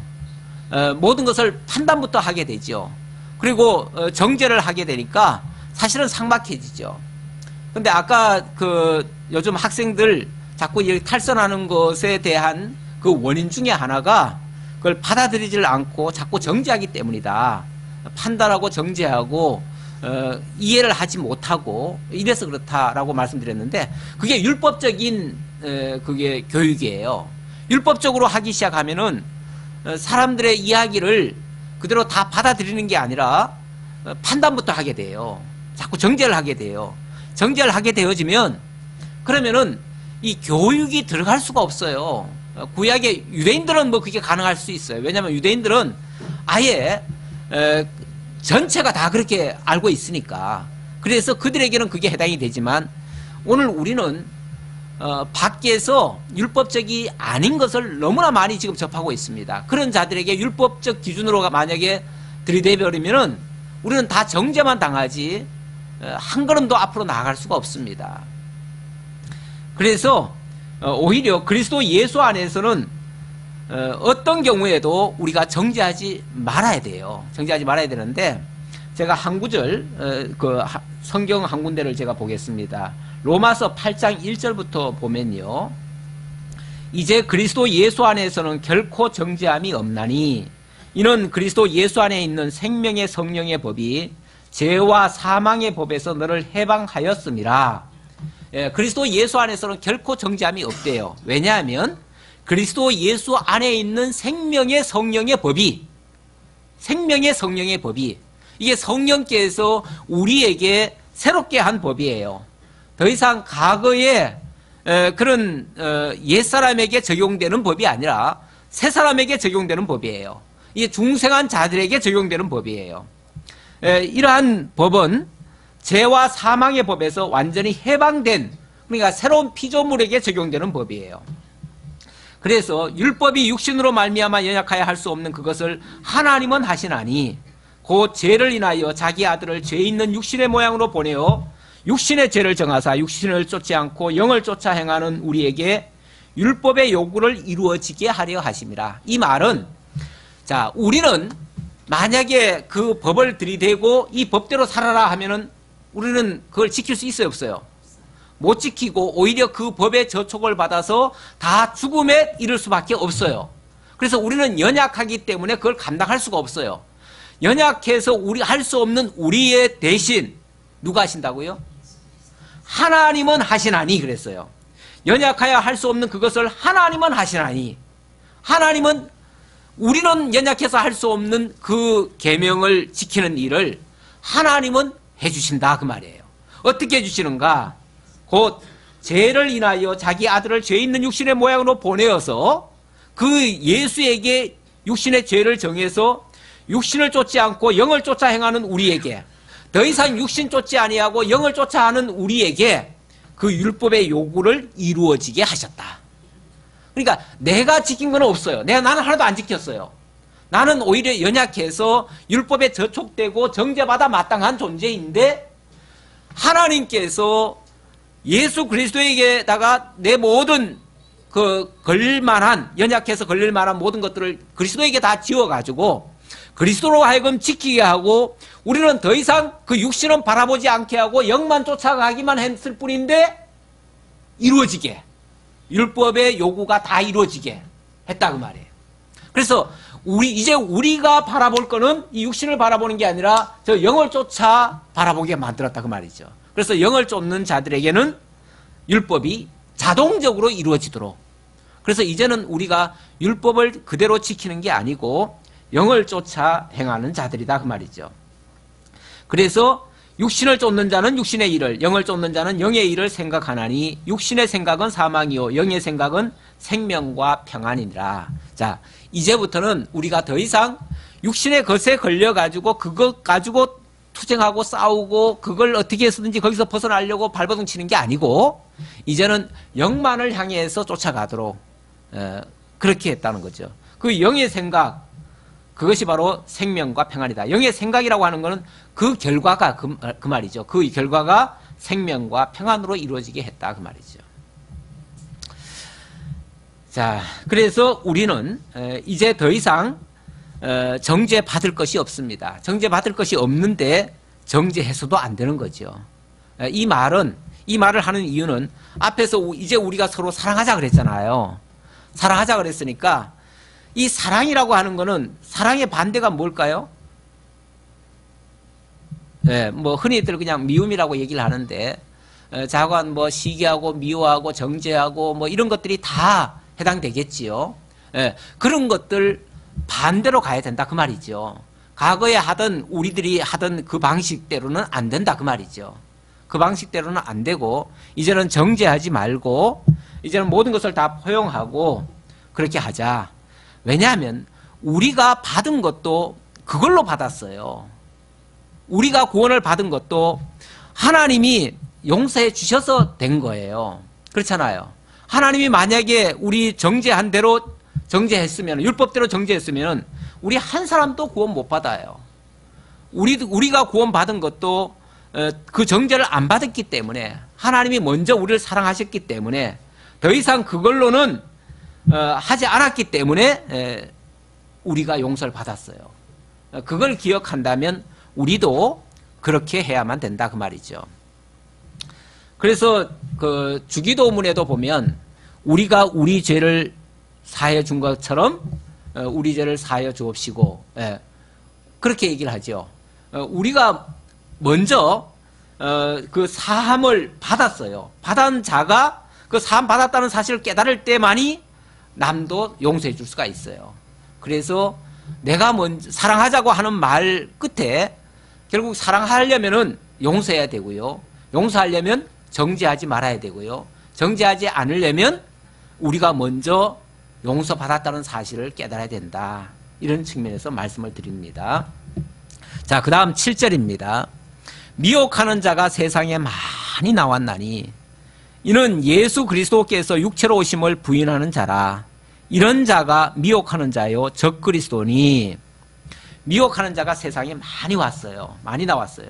모든 것을 판단부터 하게 되죠. 그리고 정죄를 하게 되니까 사실은 삭막해지죠. 근데 아까 요즘 학생들 자꾸 탈선하는 것에 대한 그 원인 중에 하나가 그걸 받아들이질 않고 자꾸 정죄하기 때문이다. 판단하고 정죄하고 이해를 하지 못하고 이래서 그렇다라고 말씀드렸는데, 그게 율법적인 그게 교육이에요. 율법적으로 하기 시작하면은 사람들의 이야기를 그대로 다 받아들이는 게 아니라 판단부터 하게 돼요. 자꾸 정죄를 하게 돼요. 정죄를 하게 되어지면 그러면은 이 교육이 들어갈 수가 없어요. 구약의 유대인들은 뭐 그게 가능할 수 있어요. 왜냐하면 유대인들은 아예 전체가 다 그렇게 알고 있으니까. 그래서 그들에게는 그게 해당이 되지만, 오늘 우리는 밖에서 율법적이 아닌 것을 너무나 많이 지금 접하고 있습니다. 그런 자들에게 율법적 기준으로 만약에 들이대버리면은 우리는 다 정죄만 당하지 한 걸음도 앞으로 나아갈 수가 없습니다. 그래서 오히려 그리스도 예수 안에서는 어떤 경우에도 우리가 정죄하지 말아야 돼요. 정죄하지 말아야 되는데, 제가 한 구절 성경 한 군데를 제가 보겠습니다. 로마서 8장 1절부터 보면요, 이제 그리스도 예수 안에서는 결코 정죄함이 없나니 이는 그리스도 예수 안에 있는 생명의 성령의 법이 죄와 사망의 법에서 너를 해방하였음이라. 그리스도 예수 안에서는 결코 정죄함이 없대요. 왜냐하면 그리스도 예수 안에 있는 생명의 성령의 법이 이게 성령께서 우리에게 새롭게 한 법이에요. 더 이상 과거에 그런 옛사람에게 적용되는 법이 아니라 새사람에게 적용되는 법이에요. 이게 중생한 자들에게 적용되는 법이에요. 이러한 법은 죄와 사망의 법에서 완전히 해방된, 그러니까 새로운 피조물에게 적용되는 법이에요. 그래서 율법이 육신으로 말미암아 연약하여 할 수 없는 그것을 하나님은 하시나니 곧 죄를 인하여 자기 아들을 죄 있는 육신의 모양으로 보내어 육신의 죄를 정하사 육신을 쫓지 않고 영을 쫓아 행하는 우리에게 율법의 요구를 이루어지게 하려 하심이라. 이 말은, 자, 우리는 만약에 그 법을 들이대고 이 법대로 살아라 하면은 우리는 그걸 지킬 수 있어요, 없어요? 못 지키고 오히려 그 법의 저촉을 받아서 다 죽음에 이를 수밖에 없어요. 그래서 우리는 연약하기 때문에 그걸 감당할 수가 없어요. 연약해서 우리 할 수 없는 우리의 대신 누가 하신다고요? 하나님은 하시나니 그랬어요. 연약하여 할 수 없는 그것을 하나님은 하시나니, 하나님은 우리는 연약해서 할 수 없는 그 계명을 지키는 일을 하나님은 해주신다 그 말이에요. 어떻게 해주시는가? 곧 죄를 인하여 자기 아들을 죄 있는 육신의 모양으로 보내어서 그 예수에게 육신의 죄를 정해서 육신을 쫓지 않고 영을 쫓아 행하는 우리에게, 더 이상 육신 쫓지 아니하고 영을 쫓아 하는 우리에게 그 율법의 요구를 이루어지게 하셨다. 그러니까 내가 지킨 건 없어요. 나는 하나도 안 지켰어요. 나는 오히려 연약해서 율법에 저촉되고 정죄받아 마땅한 존재인데, 하나님께서 예수 그리스도에게다가 내 모든 걸릴만한, 연약해서 걸릴만한 모든 것들을 그리스도에게 다 지어가지고 그리스도로 하여금 지키게 하고, 우리는 더 이상 그 육신은 바라보지 않게 하고 영만 쫓아가기만 했을 뿐인데 이루어지게, 율법의 요구가 다 이루어지게 했다 그 말이에요. 그래서 이제 우리가 바라볼 거는 이 육신을 바라보는 게 아니라 저 영을 쫓아 바라보게 만들었다 그 말이죠. 그래서 영을 쫓는 자들에게는 율법이 자동적으로 이루어지도록, 그래서 이제는 우리가 율법을 그대로 지키는 게 아니고 영을 쫓아 행하는 자들이다 그 말이죠. 그래서 육신을 쫓는 자는 육신의 일을, 영을 쫓는 자는 영의 일을 생각하나니 육신의 생각은 사망이요 영의 생각은 생명과 평안이니라. 자, 이제부터는 우리가 더 이상 육신의 것에 걸려가지고 그것 가지고 투쟁하고 싸우고 그걸 어떻게 해서든지 거기서 벗어나려고 발버둥 치는 게 아니고 이제는 영만을 향해서 쫓아가도록 그렇게 했다는 거죠. 그 영의 생각, 그것이 바로 생명과 평안이다. 영의 생각이라고 하는 것은 그 결과가 그 말이죠. 그 결과가 생명과 평안으로 이루어지게 했다 그 말이죠. 자, 그래서 우리는 이제 더 이상 정죄 받을 것이 없습니다. 정죄 받을 것이 없는데 정죄해서도 안 되는 거죠. 이 말을 하는 이유는 앞에서 이제 우리가 서로 사랑하자 그랬잖아요. 사랑하자 그랬으니까 이 사랑이라고 하는 거는 사랑의 반대가 뭘까요? 네, 뭐 흔히들 그냥 미움이라고 얘기를 하는데 자관 뭐 시기하고 미워하고 정죄하고 뭐 이런 것들이 다 해당되겠지요. 네, 그런 것들 반대로 가야 된다 그 말이죠. 과거에 하던 우리들이 하던 그 방식대로는 안 된다 그 말이죠. 그 방식대로는 안 되고 이제는 정죄하지 말고 이제는 모든 것을 다 포용하고 그렇게 하자. 왜냐하면 우리가 받은 것도 그걸로 받았어요. 우리가 구원을 받은 것도 하나님이 용서해 주셔서 된 거예요. 그렇잖아요. 하나님이 만약에 우리 정죄한 대로 정죄했으면, 율법대로 정죄했으면 우리 한 사람도 구원 못 받아요. 우리가 구원 받은 것도 그 정죄를 안 받았기 때문에, 하나님이 먼저 우리를 사랑하셨기 때문에 더 이상 그걸로는 하지 않았기 때문에 우리가 용서를 받았어요. 그걸 기억한다면 우리도 그렇게 해야만 된다 그 말이죠. 그래서 그 주기도문에도 보면 우리가 우리 죄를 사하여 준 것처럼 우리 죄를 사하여 주옵시고, 그렇게 얘기를 하죠. 우리가 먼저 그 사함을 받았어요. 받은 자가 그 사함 받았다는 사실을 깨달을 때만이 남도 용서해 줄 수가 있어요. 그래서 내가 먼저 사랑하자고 하는 말 끝에 결국 사랑하려면은 용서해야 되고요. 용서하려면 정죄하지 말아야 되고요. 정죄하지 않으려면 우리가 먼저 용서받았다는 사실을 깨달아야 된다. 이런 측면에서 말씀을 드립니다. 자, 그 다음 7절입니다. 미혹하는 자가 세상에 많이 나왔나니 이는 예수 그리스도께서 육체로 오심을 부인하는 자라. 이런 자가 미혹하는 자요 적그리스도니. 미혹하는 자가 세상에 많이 왔어요. 많이 나왔어요.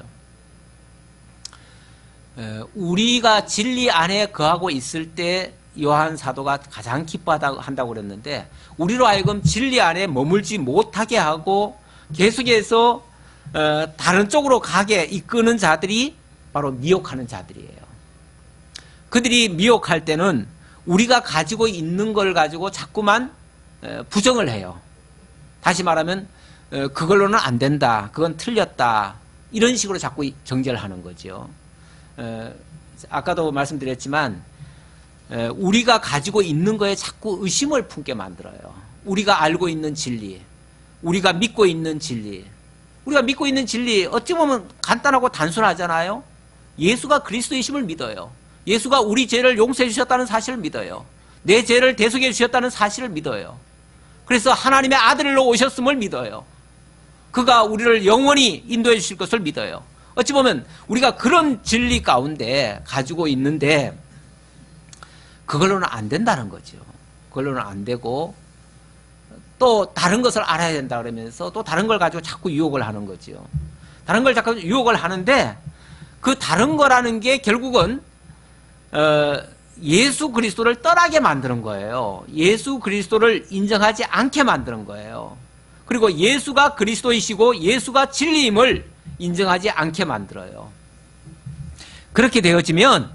우리가 진리 안에 거하고 있을 때 요한 사도가 가장 기뻐한다고 그랬는데, 우리로 하여금 진리 안에 머물지 못하게 하고 계속해서 다른 쪽으로 가게 이끄는 자들이 바로 미혹하는 자들이에요. 그들이 미혹할 때는 우리가 가지고 있는 걸 가지고 자꾸만 부정을 해요. 다시 말하면 그걸로는 안 된다, 그건 틀렸다, 이런 식으로 자꾸 정죄를 하는 거죠. 아까도 말씀드렸지만 우리가 가지고 있는 거에 자꾸 의심을 품게 만들어요. 우리가 알고 있는 진리, 우리가 믿고 있는 진리, 우리가 믿고 있는 진리 어찌 보면 간단하고 단순하잖아요. 예수가 그리스도이심을 믿어요. 예수가 우리 죄를 용서해 주셨다는 사실을 믿어요. 내 죄를 대속해 주셨다는 사실을 믿어요. 그래서 하나님의 아들로 오셨음을 믿어요. 그가 우리를 영원히 인도해 주실 것을 믿어요. 어찌 보면 우리가 그런 진리 가운데 가지고 있는데 그걸로는 안 된다는 거죠. 그걸로는 안 되고 또 다른 것을 알아야 된다 그러면서 또 다른 걸 가지고 자꾸 유혹을 하는 거죠. 다른 걸 자꾸 유혹을 하는데 그 다른 거라는 게 결국은 예수 그리스도를 떠나게 만드는 거예요. 예수 그리스도를 인정하지 않게 만드는 거예요. 그리고 예수가 그리스도이시고 예수가 진리임을 인정하지 않게 만들어요. 그렇게 되어지면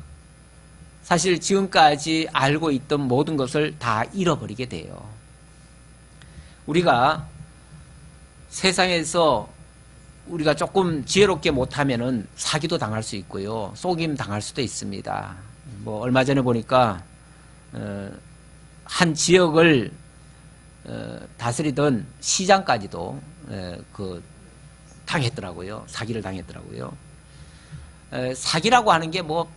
사실 지금까지 알고 있던 모든 것을 다 잃어버리게 돼요. 우리가 세상에서 우리가 조금 지혜롭게 못하면은 사기도 당할 수 있고요. 속임 당할 수도 있습니다. 뭐 얼마 전에 보니까 한 지역을 다스리던 시장까지도 당했더라고요. 사기를 당했더라고요. 사기라고 하는 게 뭐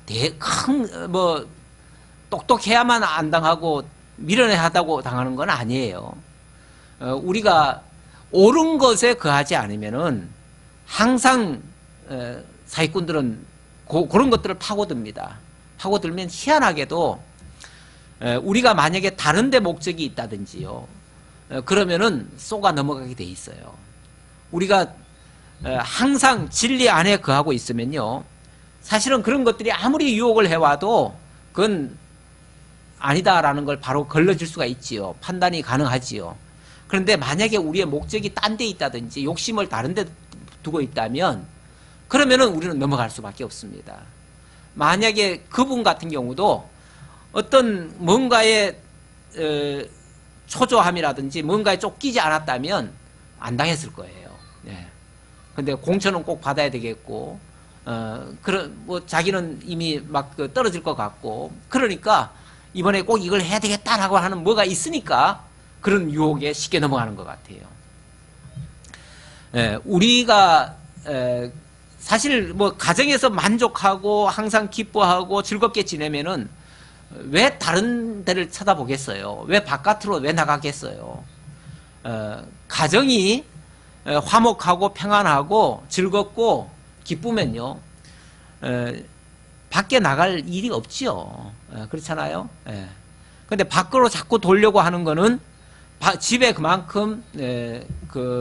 똑똑해야만 안 당하고 미련하다고 당하는 건 아니에요. 우리가 옳은 것에 거하지 않으면은 항상 사기꾼들은 그런 것들을 파고듭니다. 파고들면 희한하게도 우리가 만약에 다른 데 목적이 있다든지요. 그러면은 쏘가 넘어가게 돼 있어요. 우리가 항상 진리 안에 거하고 있으면요. 사실은 그런 것들이 아무리 유혹을 해와도 그건 아니다라는 걸 바로 걸러질 수가 있지요. 판단이 가능하지요. 그런데 만약에 우리의 목적이 딴 데 있다든지 욕심을 다른 데 두고 있다면 그러면은 우리는 넘어갈 수밖에 없습니다. 만약에 그분 같은 경우도 어떤 뭔가에 초조함이라든지 뭔가에 쫓기지 않았다면 안 당했을 거예요. 예. 근데 공천은 꼭 받아야 되겠고, 자기는 이미 막 떨어질 것 같고, 그러니까 이번에 꼭 이걸 해야 되겠다라고 하는 뭐가 있으니까 그런 유혹에 쉽게 넘어가는 것 같아요. 우리가, 사실 뭐 가정에서 만족하고 항상 기뻐하고 즐겁게 지내면은 왜 다른 데를 쳐다보겠어요? 왜 바깥으로 왜 나가겠어요? 가정이 화목하고 평안하고 즐겁고 기쁘면요, 밖에 나갈 일이 없지요. 그렇잖아요. 근데 밖으로 자꾸 돌려고 하는 거는 집에 그만큼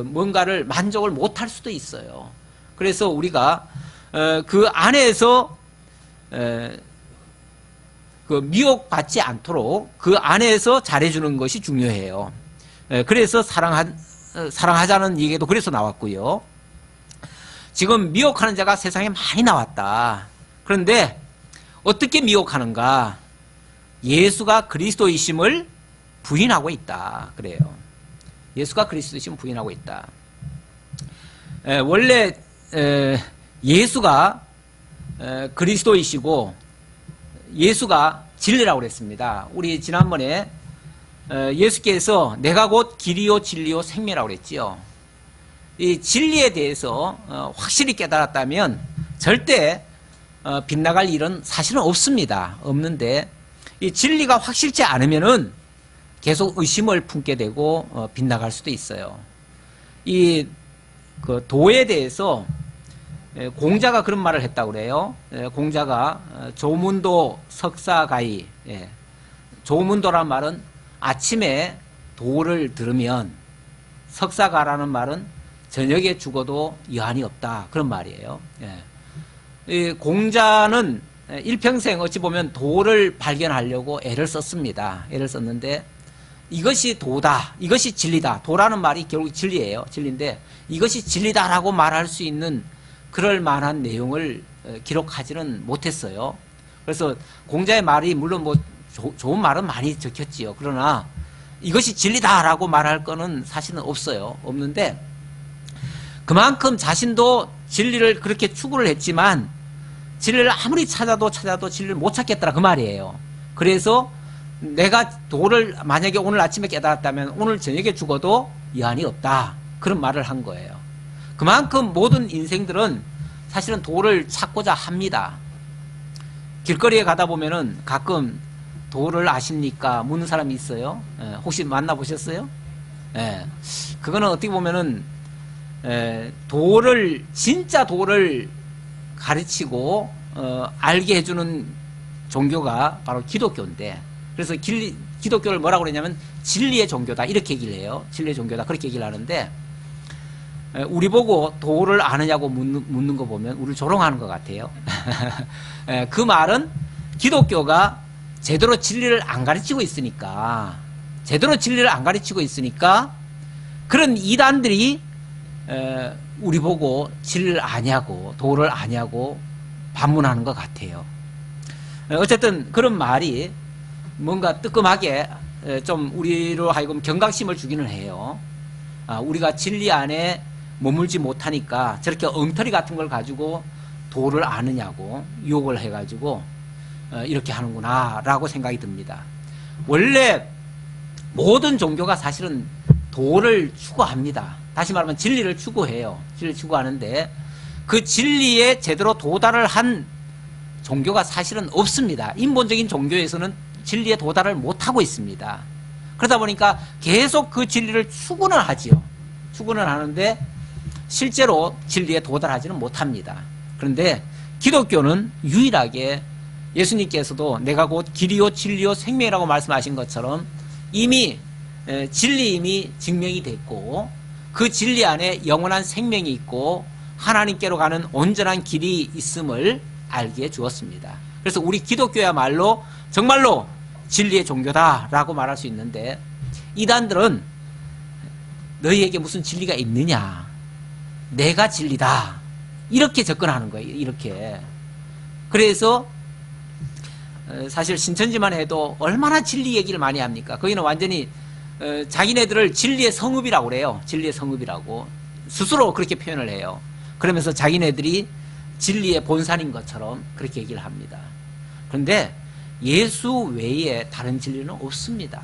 뭔가를 만족을 못할 수도 있어요. 그래서 우리가 그 안에서 미혹받지 않도록 그 안에서 잘해주는 것이 중요해요. 그래서 사랑하자는 얘기도 그래서 나왔고요. 지금 미혹하는 자가 세상에 많이 나왔다. 그런데 어떻게 미혹하는가? 예수가 그리스도이심을 부인하고 있다. 그래요. 예수가 그리스도이심을 부인하고 있다. 원래 예수가 그리스도이시고 예수가 진리라고 그랬습니다. 우리 지난번에 예수께서 내가 곧 길이요 진리요 생명이라고 그랬지요. 이 진리에 대해서 확실히 깨달았다면 절대 빗나갈 일은 사실은 없습니다. 없는데 이 진리가 확실치 않으면은 계속 의심을 품게 되고 빗나갈 수도 있어요. 이 도에 대해서 공자가 그런 말을 했다고 그래요. 공자가 조문도 석사가이. 조문도란 말은 아침에 도를 들으면, 석사가라는 말은 저녁에 죽어도 여한이 없다. 그런 말이에요. 이 공자는 일평생 어찌 보면 도를 발견하려고 애를 썼습니다. 애를 썼는데 이것이 도다, 이것이 진리다. 도라는 말이 결국 진리예요. 진리인데 이것이 진리다라고 말할 수 있는 그럴 만한 내용을 기록하지는 못했어요. 그래서 공자의 말이 물론 뭐 좋은 말은 많이 적혔지요. 그러나 이것이 진리다라고 말할 거는 사실은 없어요. 없는데 그만큼 자신도 진리를 그렇게 추구를 했지만 진리를 아무리 찾아도 진리를 못 찾겠더라 그 말이에요. 그래서 내가 도를 만약에 오늘 아침에 깨달았다면 오늘 저녁에 죽어도 여한이 없다. 그런 말을 한 거예요. 그만큼 모든 인생들은 사실은 도를 찾고자 합니다. 길거리에 가다 보면은 가끔 도를 아십니까? 묻는 사람이 있어요. 혹시 만나보셨어요? 그거는 어떻게 보면은 진짜 도를 가르치고 알게 해주는 종교가 바로 기독교인데, 그래서 기독교를 뭐라고 그러냐면 진리의 종교다 이렇게 얘기를 해요. 진리의 종교다 그렇게 얘기를 하는데, 우리 보고 도를 아느냐고 묻는 거 보면 우리를 조롱하는 것 같아요. 그 말은 기독교가 제대로 진리를 안 가르치고 있으니까, 그런 이단들이 우리 보고 진리를 아냐고 도를 아냐고 반문하는 것 같아요. 어쨌든 그런 말이 뭔가 뜨끔하게 좀 우리로 하여금 경각심을 주기는 해요. 우리가 진리 안에 머물지 못하니까 저렇게 엉터리 같은 걸 가지고 도를 아느냐고 유혹을 해가지고 이렇게 하는구나 라고 생각이 듭니다. 원래 모든 종교가 사실은 도를 추구합니다. 다시 말하면 진리를 추구해요. 진리를 추구하는데 그 진리에 제대로 도달을 한 종교가 사실은 없습니다. 인본적인 종교에서는 진리에 도달을 못하고 있습니다. 그러다 보니까 계속 그 진리를 추구는 하지요. 추구는 하는데 실제로 진리에 도달하지는 못합니다. 그런데 기독교는 유일하게 예수님께서도 내가 곧 길이요 진리요 생명이라고 말씀하신 것처럼 이미 진리임이 증명이 됐고 그 진리 안에 영원한 생명이 있고 하나님께로 가는 온전한 길이 있음을 알게 해 주었습니다. 그래서 우리 기독교야말로 정말로 진리의 종교다라고 말할 수 있는데 이단들은 너희에게 무슨 진리가 있느냐, 내가 진리다 이렇게 접근하는 거예요. 이렇게. 그래서 사실 신천지만 해도 얼마나 진리 얘기를 많이 합니까? 거기는 완전히 자기네들을 진리의 성읍이라고 그래요. 진리의 성읍이라고 스스로 그렇게 표현을 해요. 그러면서 자기네들이 진리의 본산인 것처럼 그렇게 얘기를 합니다. 그런데 예수 외에 다른 진리는 없습니다.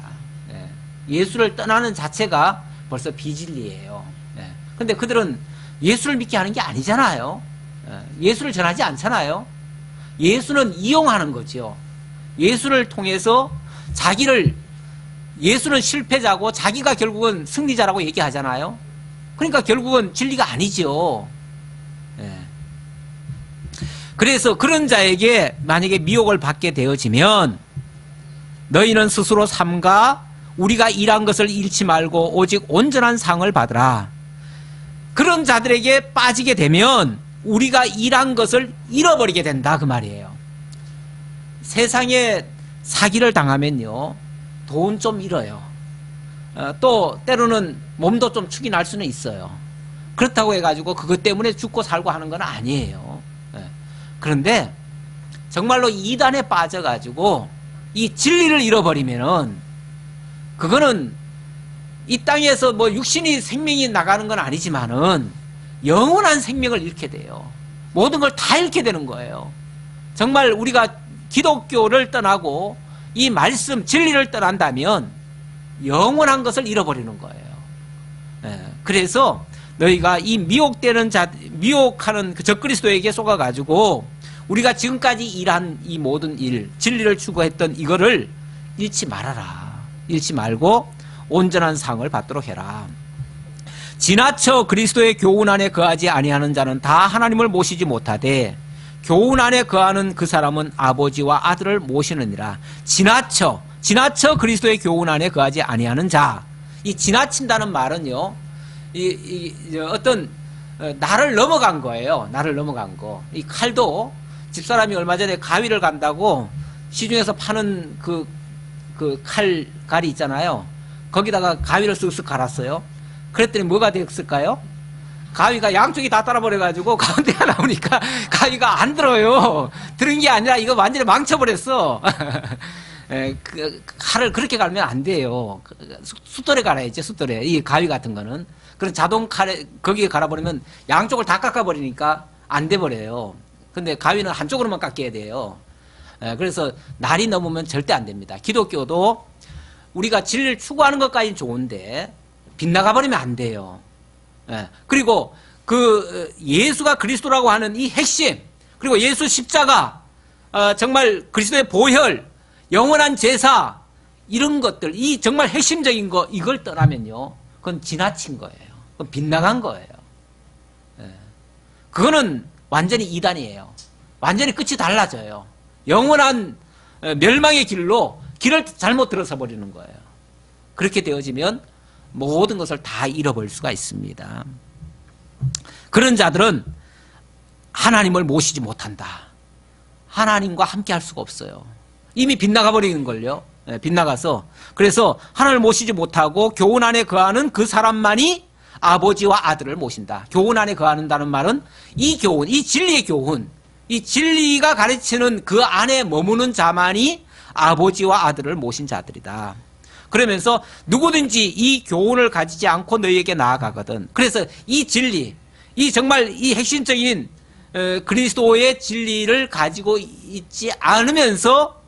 예수를 떠나는 자체가 벌써 비진리예요. 그런데 그들은 예수를 믿게 하는 게 아니잖아요. 예수를 전하지 않잖아요. 예수는 이용하는 거죠. 예수를 통해서 예수는 실패자고 자기가 결국은 승리자라고 얘기하잖아요. 그러니까 결국은 진리가 아니죠. 그래서 그런 자에게 만약에 미혹을 받게 되어지면 너희는 스스로 삼가 우리가 일한 것을 잃지 말고 오직 온전한 상을 받으라. 그런 자들에게 빠지게 되면 우리가 일한 것을 잃어버리게 된다 그 말이에요. 세상에 사기를 당하면요 돈 좀 잃어요. 또 때로는 몸도 좀 축이 날 수는 있어요. 그렇다고 해가지고 그것 때문에 죽고 살고 하는 건 아니에요. 그런데 정말로 이단에 빠져가지고 이 진리를 잃어버리면은 그거는 이 땅에서 뭐 육신이 생명이 나가는 건 아니지만은 영원한 생명을 잃게 돼요. 모든 걸 다 잃게 되는 거예요. 정말 우리가 기독교를 떠나고 이 말씀 진리를 떠난다면 영원한 것을 잃어버리는 거예요. 그래서 너희가 이 미혹하는 그 적그리스도에게 속아가지고 우리가 지금까지 일한 이 모든 일, 진리를 추구했던 이거를 잃지 말아라. 잃지 말고 온전한 상을 받도록 해라. 지나쳐 그리스도의 교훈 안에 거하지 아니하는 자는 다 하나님을 모시지 못하되 교훈 안에 거하는 그 사람은 아버지와 아들을 모시느니라. 지나쳐 그리스도의 교훈 안에 거하지 아니하는 자. 이 지나친다는 말은요, 어떤 나를 넘어간 거예요. 나를 넘어간 거. 이 칼도 집사람이 얼마 전에 가위를 간다고 시중에서 파는 그 칼갈이 있잖아요. 거기다가 가위를 쓱쓱 갈았어요. 그랬더니 뭐가 됐을까요? 가위가 양쪽이 다 따라버려가지고 가운데가 나오니까 가위가 안 들어요. 들은 게 아니라 이거 완전히 망쳐버렸어. 그 칼을 그렇게 갈면 안 돼요. 숫돌에 갈아야지, 숫돌에. 이 가위 같은 거는. 그런 자동 칼에 거기에 갈아버리면 양쪽을 다 깎아버리니까 안 돼버려요. 근데 가위는 한쪽으로만 깎여야 돼요. 그래서 날이 넘으면 절대 안 됩니다. 기독교도 우리가 진리를 추구하는 것까지는 좋은데 빗나가버리면 안 돼요. 그리고 그 예수가 그리스도라고 하는 이 핵심, 그리고 예수 십자가, 정말 그리스도의 보혈, 영원한 제사, 이런 것들, 이 정말 핵심적인 거, 이걸 떠나면요 그건 지나친 거예요. 그건 빗나간 거예요. 그거는 완전히 이단이에요. 완전히 끝이 달라져요. 영원한 멸망의 길을 잘못 들어서 버리는 거예요. 그렇게 되어지면 모든 것을 다 잃어버릴 수가 있습니다. 그런 자들은 하나님을 모시지 못한다. 하나님과 함께 할 수가 없어요. 이미 빗나가 버리는 걸요. 빗나가서. 그래서 하나님을 모시지 못하고 교훈 안에 거하는 그 사람만이 아버지와 아들을 모신다. 교훈 안에 거하는다는 말은 이 교훈, 이 진리의 교훈, 이 진리가 가르치는 그 안에 머무는 자만이 아버지와 아들을 모신 자들이다. 그러면서 누구든지 이 교훈을 가지지 않고 너희에게 나아가거든. 그래서 이 진리, 이 정말 이 핵심적인 그리스도의 진리를 가지고 있지 않으면서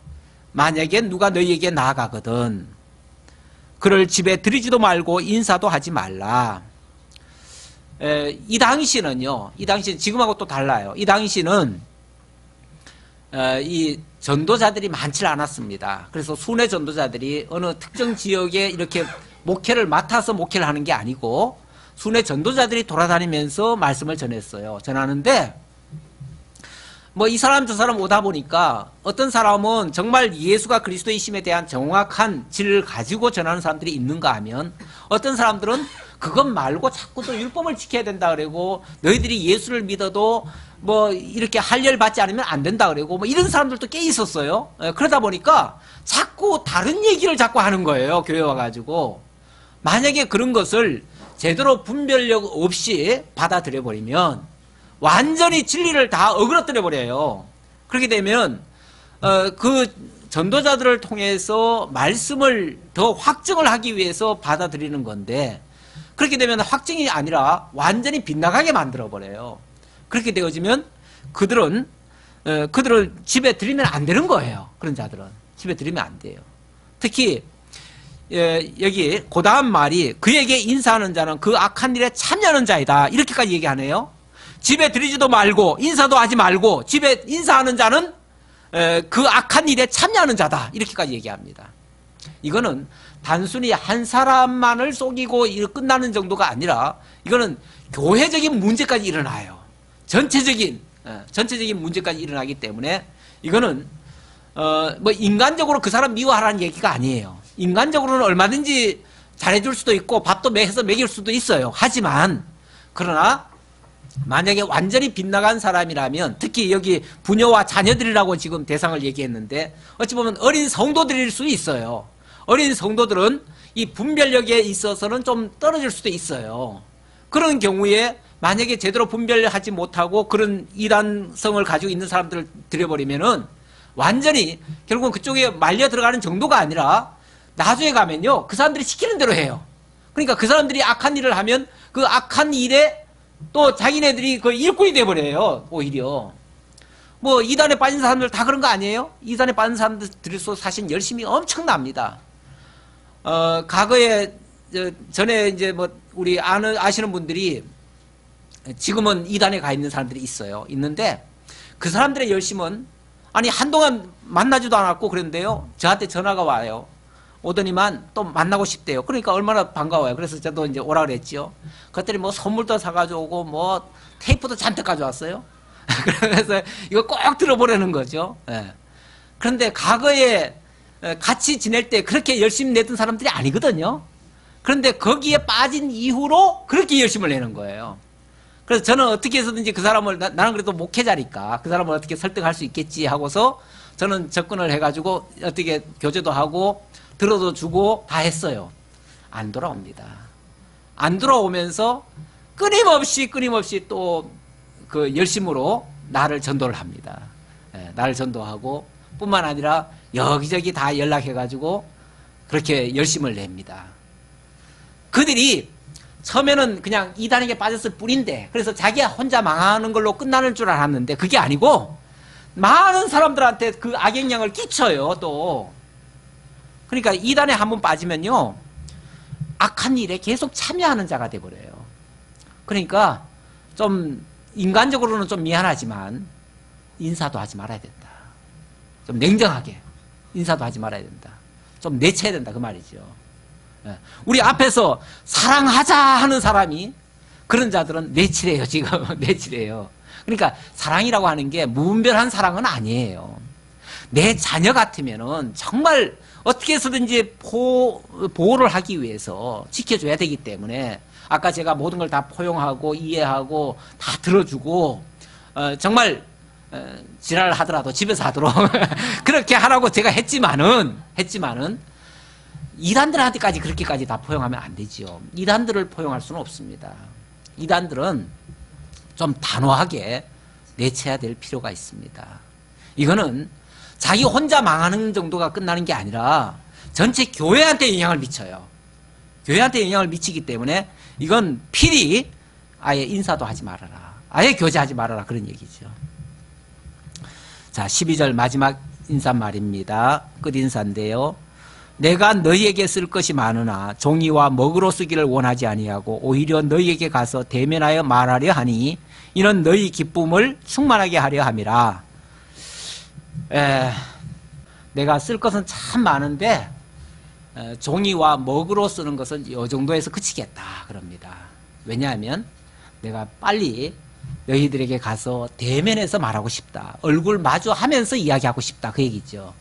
만약에 누가 너희에게 나아가거든, 그를 집에 들이지도 말고 인사도 하지 말라. 이 당시는요, 이 당시는 지금하고 또 달라요. 이 당시는 이 전도자들이 많지 않았습니다. 그래서 순회 전도자들이 어느 특정 지역에 이렇게 목회를 맡아서 목회를 하는 게 아니고 순회 전도자들이 돌아다니면서 말씀을 전했어요. 전하는데 뭐 이 사람 저 사람 오다 보니까 어떤 사람은 정말 예수가 그리스도이심에 대한 정확한 진리를 가지고 전하는 사람들이 있는가 하면, 어떤 사람들은 그것 말고 자꾸 또 율법을 지켜야 된다 그러고, 너희들이 예수를 믿어도 뭐 이렇게 할례를 받지 않으면 안 된다 그러고, 뭐 이런 사람들도 꽤 있었어요. 그러다 보니까 자꾸 다른 얘기를 자꾸 하는 거예요, 교회 와가지고. 만약에 그런 것을 제대로 분별력 없이 받아들여 버리면 완전히 진리를 다 어그러뜨려 버려요. 그렇게 되면 그 전도자들을 통해서 말씀을 더 확증을 하기 위해서 받아들이는 건데, 그렇게 되면 확증이 아니라 완전히 빗나가게 만들어 버려요. 그렇게 되어지면 그들을 집에 들이면 안 되는 거예요. 그런 자들은 집에 들이면 안 돼요. 특히 여기 그 다음 말이 그에게 인사하는 자는 그 악한 일에 참여하는 자이다, 이렇게까지 얘기하네요. 집에 들이지도 말고 인사도 하지 말고 집에 인사하는 자는 그 악한 일에 참여하는 자다, 이렇게까지 얘기합니다. 이거는 단순히 한 사람만을 속이고 끝나는 정도가 아니라 이거는 교회적인 문제까지 일어나요. 전체적인 문제까지 일어나기 때문에 이거는 뭐 인간적으로 그 사람 미워하라는 얘기가 아니에요. 인간적으로는 얼마든지 잘해줄 수도 있고 밥도 해서 먹일 수도 있어요. 하지만 그러나 만약에 완전히 빗나간 사람이라면, 특히 여기 부녀와 자녀들이라고 지금 대상을 얘기했는데 어찌 보면 어린 성도들일 수 있어요. 어린 성도들은 이 분별력에 있어서는 좀 떨어질 수도 있어요. 그런 경우에 만약에 제대로 분별하지 못하고 그런 이단성을 가지고 있는 사람들을 들여버리면은 완전히 결국은 그쪽에 말려 들어가는 정도가 아니라 나중에 가면요, 그 사람들이 시키는 대로 해요. 그러니까 그 사람들이 악한 일을 하면 그 악한 일에 또 자기네들이 그 일꾼이 돼버려요. 오히려 뭐 이단에 빠진 사람들 다 그런 거 아니에요? 이단에 빠진 사람들도 사실 열심히 엄청납니다. 과거에 전에 이제 뭐 우리 아시는 분들이 지금은 이단에 가 있는 사람들이 있어요. 있는데 그 사람들의 열심은, 아니 한동안 만나지도 않았고 그랬는데요, 저한테 전화가 와요. 오더니만 또 만나고 싶대요. 그러니까 얼마나 반가워요. 그래서 저도 이제 오라 그랬죠. 그랬더니 뭐 선물도 사가지고 오고 뭐 테이프도 잔뜩 가져왔어요. 그래서 이거 꼭 들어보려는 거죠. 예. 그런데 과거에 같이 지낼 때 그렇게 열심히 내던 사람들이 아니거든요. 그런데 거기에 빠진 이후로 그렇게 열심을 내는 거예요. 그래서 저는 어떻게 해서든지 그 사람을, 나는 그래도 목회자니까 그 사람을 어떻게 설득할 수 있겠지 하고서 저는 접근을 해가지고 어떻게 교제도 하고 들어도 주고 다 했어요. 안 돌아옵니다. 안 돌아오면서 끊임없이 또 그 열심으로 나를 전도를 합니다. 나를 전도하고 뿐만 아니라 여기저기 다 연락해가지고 그렇게 열심을 냅니다. 그들이 처음에는 그냥 이단에게 빠졌을 뿐인데, 그래서 자기가 혼자 망하는 걸로 끝나는 줄 알았는데 그게 아니고 많은 사람들한테 그 악영향을 끼쳐요. 또 그러니까 이단에 한번 빠지면요, 악한 일에 계속 참여하는 자가 돼버려요. 그러니까 좀 인간적으로는 좀 미안하지만 인사도 하지 말아야 된다. 좀 냉정하게 인사도 하지 말아야 된다. 좀 내쳐야 된다, 그 말이죠. 우리 앞에서 사랑하자 하는 사람이, 그런 자들은 내치래요. 지금 내치래요. 그러니까 사랑이라고 하는 게 무분별한 사랑은 아니에요. 내 자녀 같으면은 정말 어떻게 해서든지 보호를 하기 위해서 지켜줘야 되기 때문에, 아까 제가 모든 걸 다 포용하고 이해하고 다 들어주고 정말 지랄을 하더라도 집에서 하도록 그렇게 하라고 제가 했지만은 이단들한테까지 그렇게까지 다 포용하면 안 되죠. 이단들을 포용할 수는 없습니다. 이단들은 좀 단호하게 내쳐야 될 필요가 있습니다. 이거는 자기 혼자 망하는 정도가 끝나는 게 아니라 전체 교회한테 영향을 미쳐요. 교회한테 영향을 미치기 때문에 이건 필히 아예 인사도 하지 말아라. 아예 교제하지 말아라. 그런 얘기죠. 자, 12절 마지막 인사말입니다. 끝인사인데요. 내가 너희에게 쓸 것이 많으나 종이와 먹으로 쓰기를 원하지 아니하고 오히려 너희에게 가서 대면하여 말하려 하니 이는 너희 기쁨을 충만하게 하려 함이라. 내가 쓸 것은 참 많은데 종이와 먹으로 쓰는 것은 이 정도에서 그치겠다 그럽니다. 왜냐하면 내가 빨리 너희들에게 가서 대면해서 말하고 싶다. 얼굴 마주하면서 이야기하고 싶다. 그 얘기죠.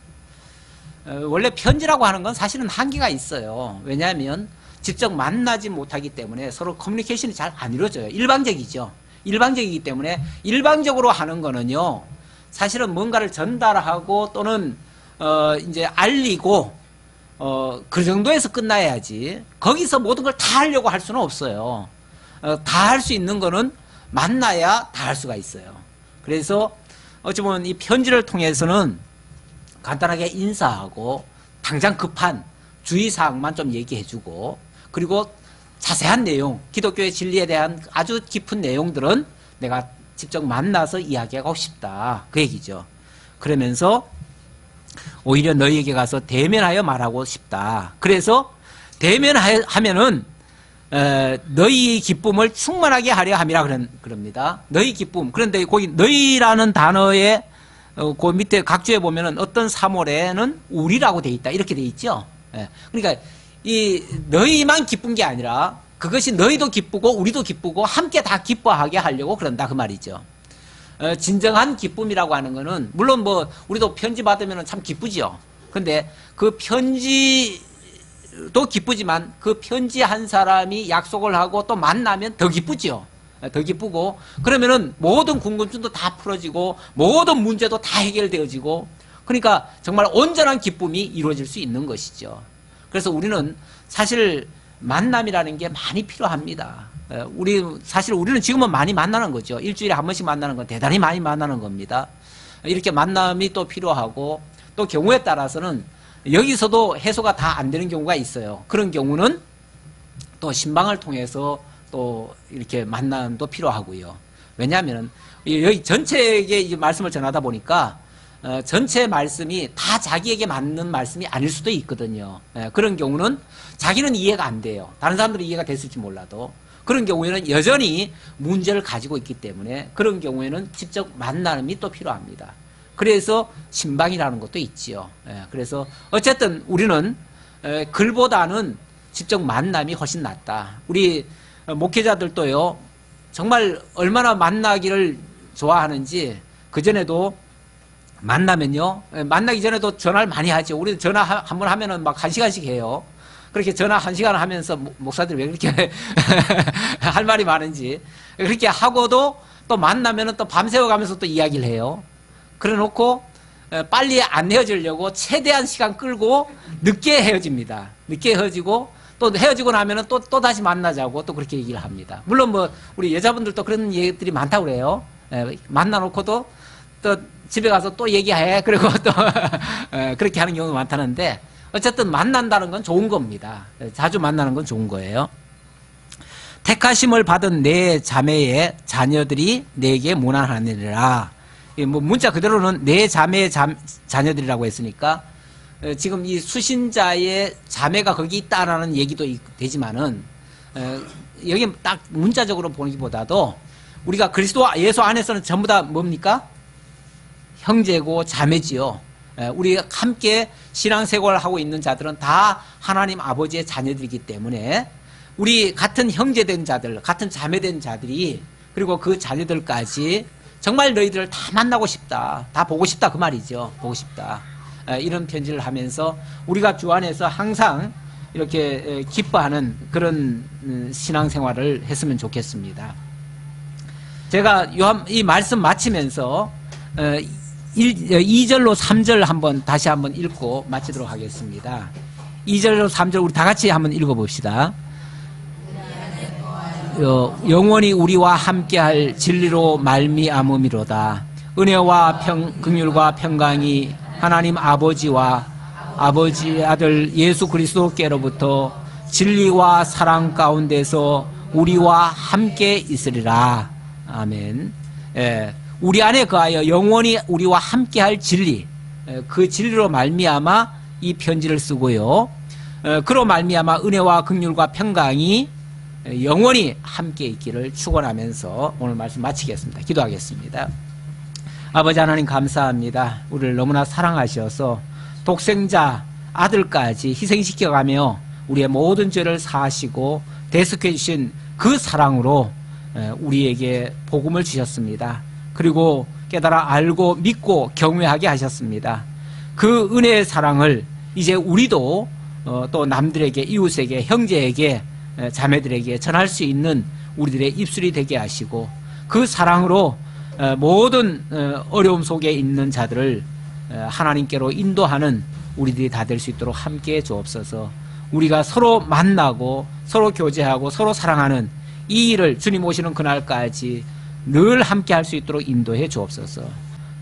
원래 편지라고 하는 건 사실은 한계가 있어요. 왜냐하면 직접 만나지 못하기 때문에 서로 커뮤니케이션이 잘 안 이루어져요. 일방적이죠. 일방적이기 때문에 일방적으로 하는 거는요. 사실은 뭔가를 전달하고 또는 이제 알리고 그 정도에서 끝나야지. 거기서 모든 걸 다 하려고 할 수는 없어요. 다 할 수 있는 거는 만나야 다 할 수가 있어요. 그래서 어찌 보면 이 편지를 통해서는 간단하게 인사하고 당장 급한 주의사항만 좀 얘기해주고 그리고 자세한 내용, 기독교의 진리에 대한 아주 깊은 내용들은 내가 직접 만나서 이야기하고 싶다. 그 얘기죠. 그러면서 오히려 너희에게 가서 대면하여 말하고 싶다. 그래서 대면하면은 너희 기쁨을 충만하게 하려 함이라 그럽니다. 너희 기쁨. 그런데 거기 너희라는 단어에 그 밑에 각주에 보면은 어떤 사물에는 우리라고 돼 있다. 이렇게 돼 있죠. 그러니까 이 너희만 기쁜 게 아니라 그것이 너희도 기쁘고 우리도 기쁘고 함께 다 기뻐하게 하려고 그런다. 그 말이죠. 진정한 기쁨이라고 하는 거는 물론 뭐 우리도 편지 받으면 참 기쁘죠. 근데 그 편지도 기쁘지만 그 편지 한 사람이 약속을 하고 또 만나면 더 기쁘죠. 더 기쁘고 그러면은 모든 궁금증도 다 풀어지고 모든 문제도 다 해결되어지고 그러니까 정말 온전한 기쁨이 이루어질 수 있는 것이죠. 그래서 우리는 사실 만남이라는 게 많이 필요합니다. 사실 우리는 지금은 많이 만나는 거죠. 일주일에 한 번씩 만나는 건 대단히 많이 만나는 겁니다. 이렇게 만남이 또 필요하고 또 경우에 따라서는 여기서도 해소가 다 안 되는 경우가 있어요. 그런 경우는 또 신방을 통해서 또 이렇게 만남도 필요하고요. 왜냐하면 여기 전체에게 이제 말씀을 전하다 보니까 전체 말씀이 다 자기에게 맞는 말씀이 아닐 수도 있거든요. 그런 경우는 자기는 이해가 안 돼요. 다른 사람들은 이해가 됐을지 몰라도 그런 경우에는 여전히 문제를 가지고 있기 때문에 그런 경우에는 직접 만남이 또 필요합니다. 그래서 신방이라는 것도 있지요. 그래서 어쨌든 우리는 글보다는 직접 만남이 훨씬 낫다. 우리 목회자들도요, 정말 얼마나 만나기를 좋아하는지, 그전에도 만나면요, 만나기 전에도 전화를 많이 하죠. 우리 전화 한 번 하면은 막 1시간씩 해요. 그렇게 전화 1시간 하면서 목사들이 왜 그렇게 할 말이 많은지. 그렇게 하고도 또 만나면은 또 밤새워 가면서 또 이야기를 해요. 그래 놓고 빨리 안 헤어지려고 최대한 시간 끌고 늦게 헤어집니다. 늦게 헤어지고 또 헤어지고 나면은 또 다시 만나자고 또 그렇게 얘기를 합니다. 물론 뭐 우리 여자분들도 그런 얘기들이 많다고 그래요. 만나놓고도 또 집에 가서 또 얘기해. 그리고 또 그렇게 하는 경우가 많다는데 어쨌든 만난다는 건 좋은 겁니다. 자주 만나는 건 좋은 거예요. 택하심을 받은 내 자매의 자녀들이 내게 무난하니라. 뭐 문자 그대로는 내 자매의 자녀들이라고 했으니까 지금 이 수신자의 자매가 거기 있다라는 얘기도 되지만은 여기 딱 문자적으로 보기보다도 우리가 그리스도 예수 안에서는 전부 다 뭡니까? 형제고 자매지요. 우리가 함께 신앙생활을 하고 있는 자들은 다 하나님 아버지의 자녀들이기 때문에 우리 같은 형제된 자들, 같은 자매된 자들이 그리고 그 자녀들까지 정말 너희들을 다 만나고 싶다. 다 보고 싶다. 그 말이죠. 보고 싶다. 이런 편지를 하면서 우리가 주 안에서 항상 이렇게 기뻐하는 그런 신앙생활을 했으면 좋겠습니다. 제가 이 말씀 마치면서 2절로 3절 다시 한번 읽고 마치도록 하겠습니다. 2절로 3절 우리 다 같이 한번 읽어봅시다. 영원히 우리와 함께할 진리로 말미암음이로다. 은혜와 긍휼과 평강이 하나님 아버지와 아버지 아들 예수 그리스도께로부터 진리와 사랑 가운데서 우리와 함께 있으리라. 아멘. 우리 안에 거하여 영원히 우리와 함께할 진리, 그 진리로 말미암아 이 편지를 쓰고요. 그로 말미암아 은혜와 긍휼과 평강이 영원히 함께 있기를 축원하면서 오늘 말씀 마치겠습니다. 기도하겠습니다. 아버지 하나님 감사합니다. 우리를 너무나 사랑하셔서 독생자 아들까지 희생시켜가며 우리의 모든 죄를 사하시고 대속해 주신 그 사랑으로 우리에게 복음을 주셨습니다. 그리고 깨달아 알고 믿고 경외하게 하셨습니다. 그 은혜의 사랑을 이제 우리도 또 남들에게, 이웃에게, 형제에게, 자매들에게 전할 수 있는 우리들의 입술이 되게 하시고 그 사랑으로 모든 어려움 속에 있는 자들을 하나님께로 인도하는 우리들이 다 될 수 있도록 함께해 주옵소서. 우리가 서로 만나고 서로 교제하고 서로 사랑하는 이 일을 주님 오시는 그날까지 늘 함께할 수 있도록 인도해 주옵소서.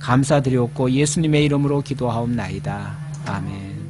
감사드리옵고 예수님의 이름으로 기도하옵나이다. 아멘.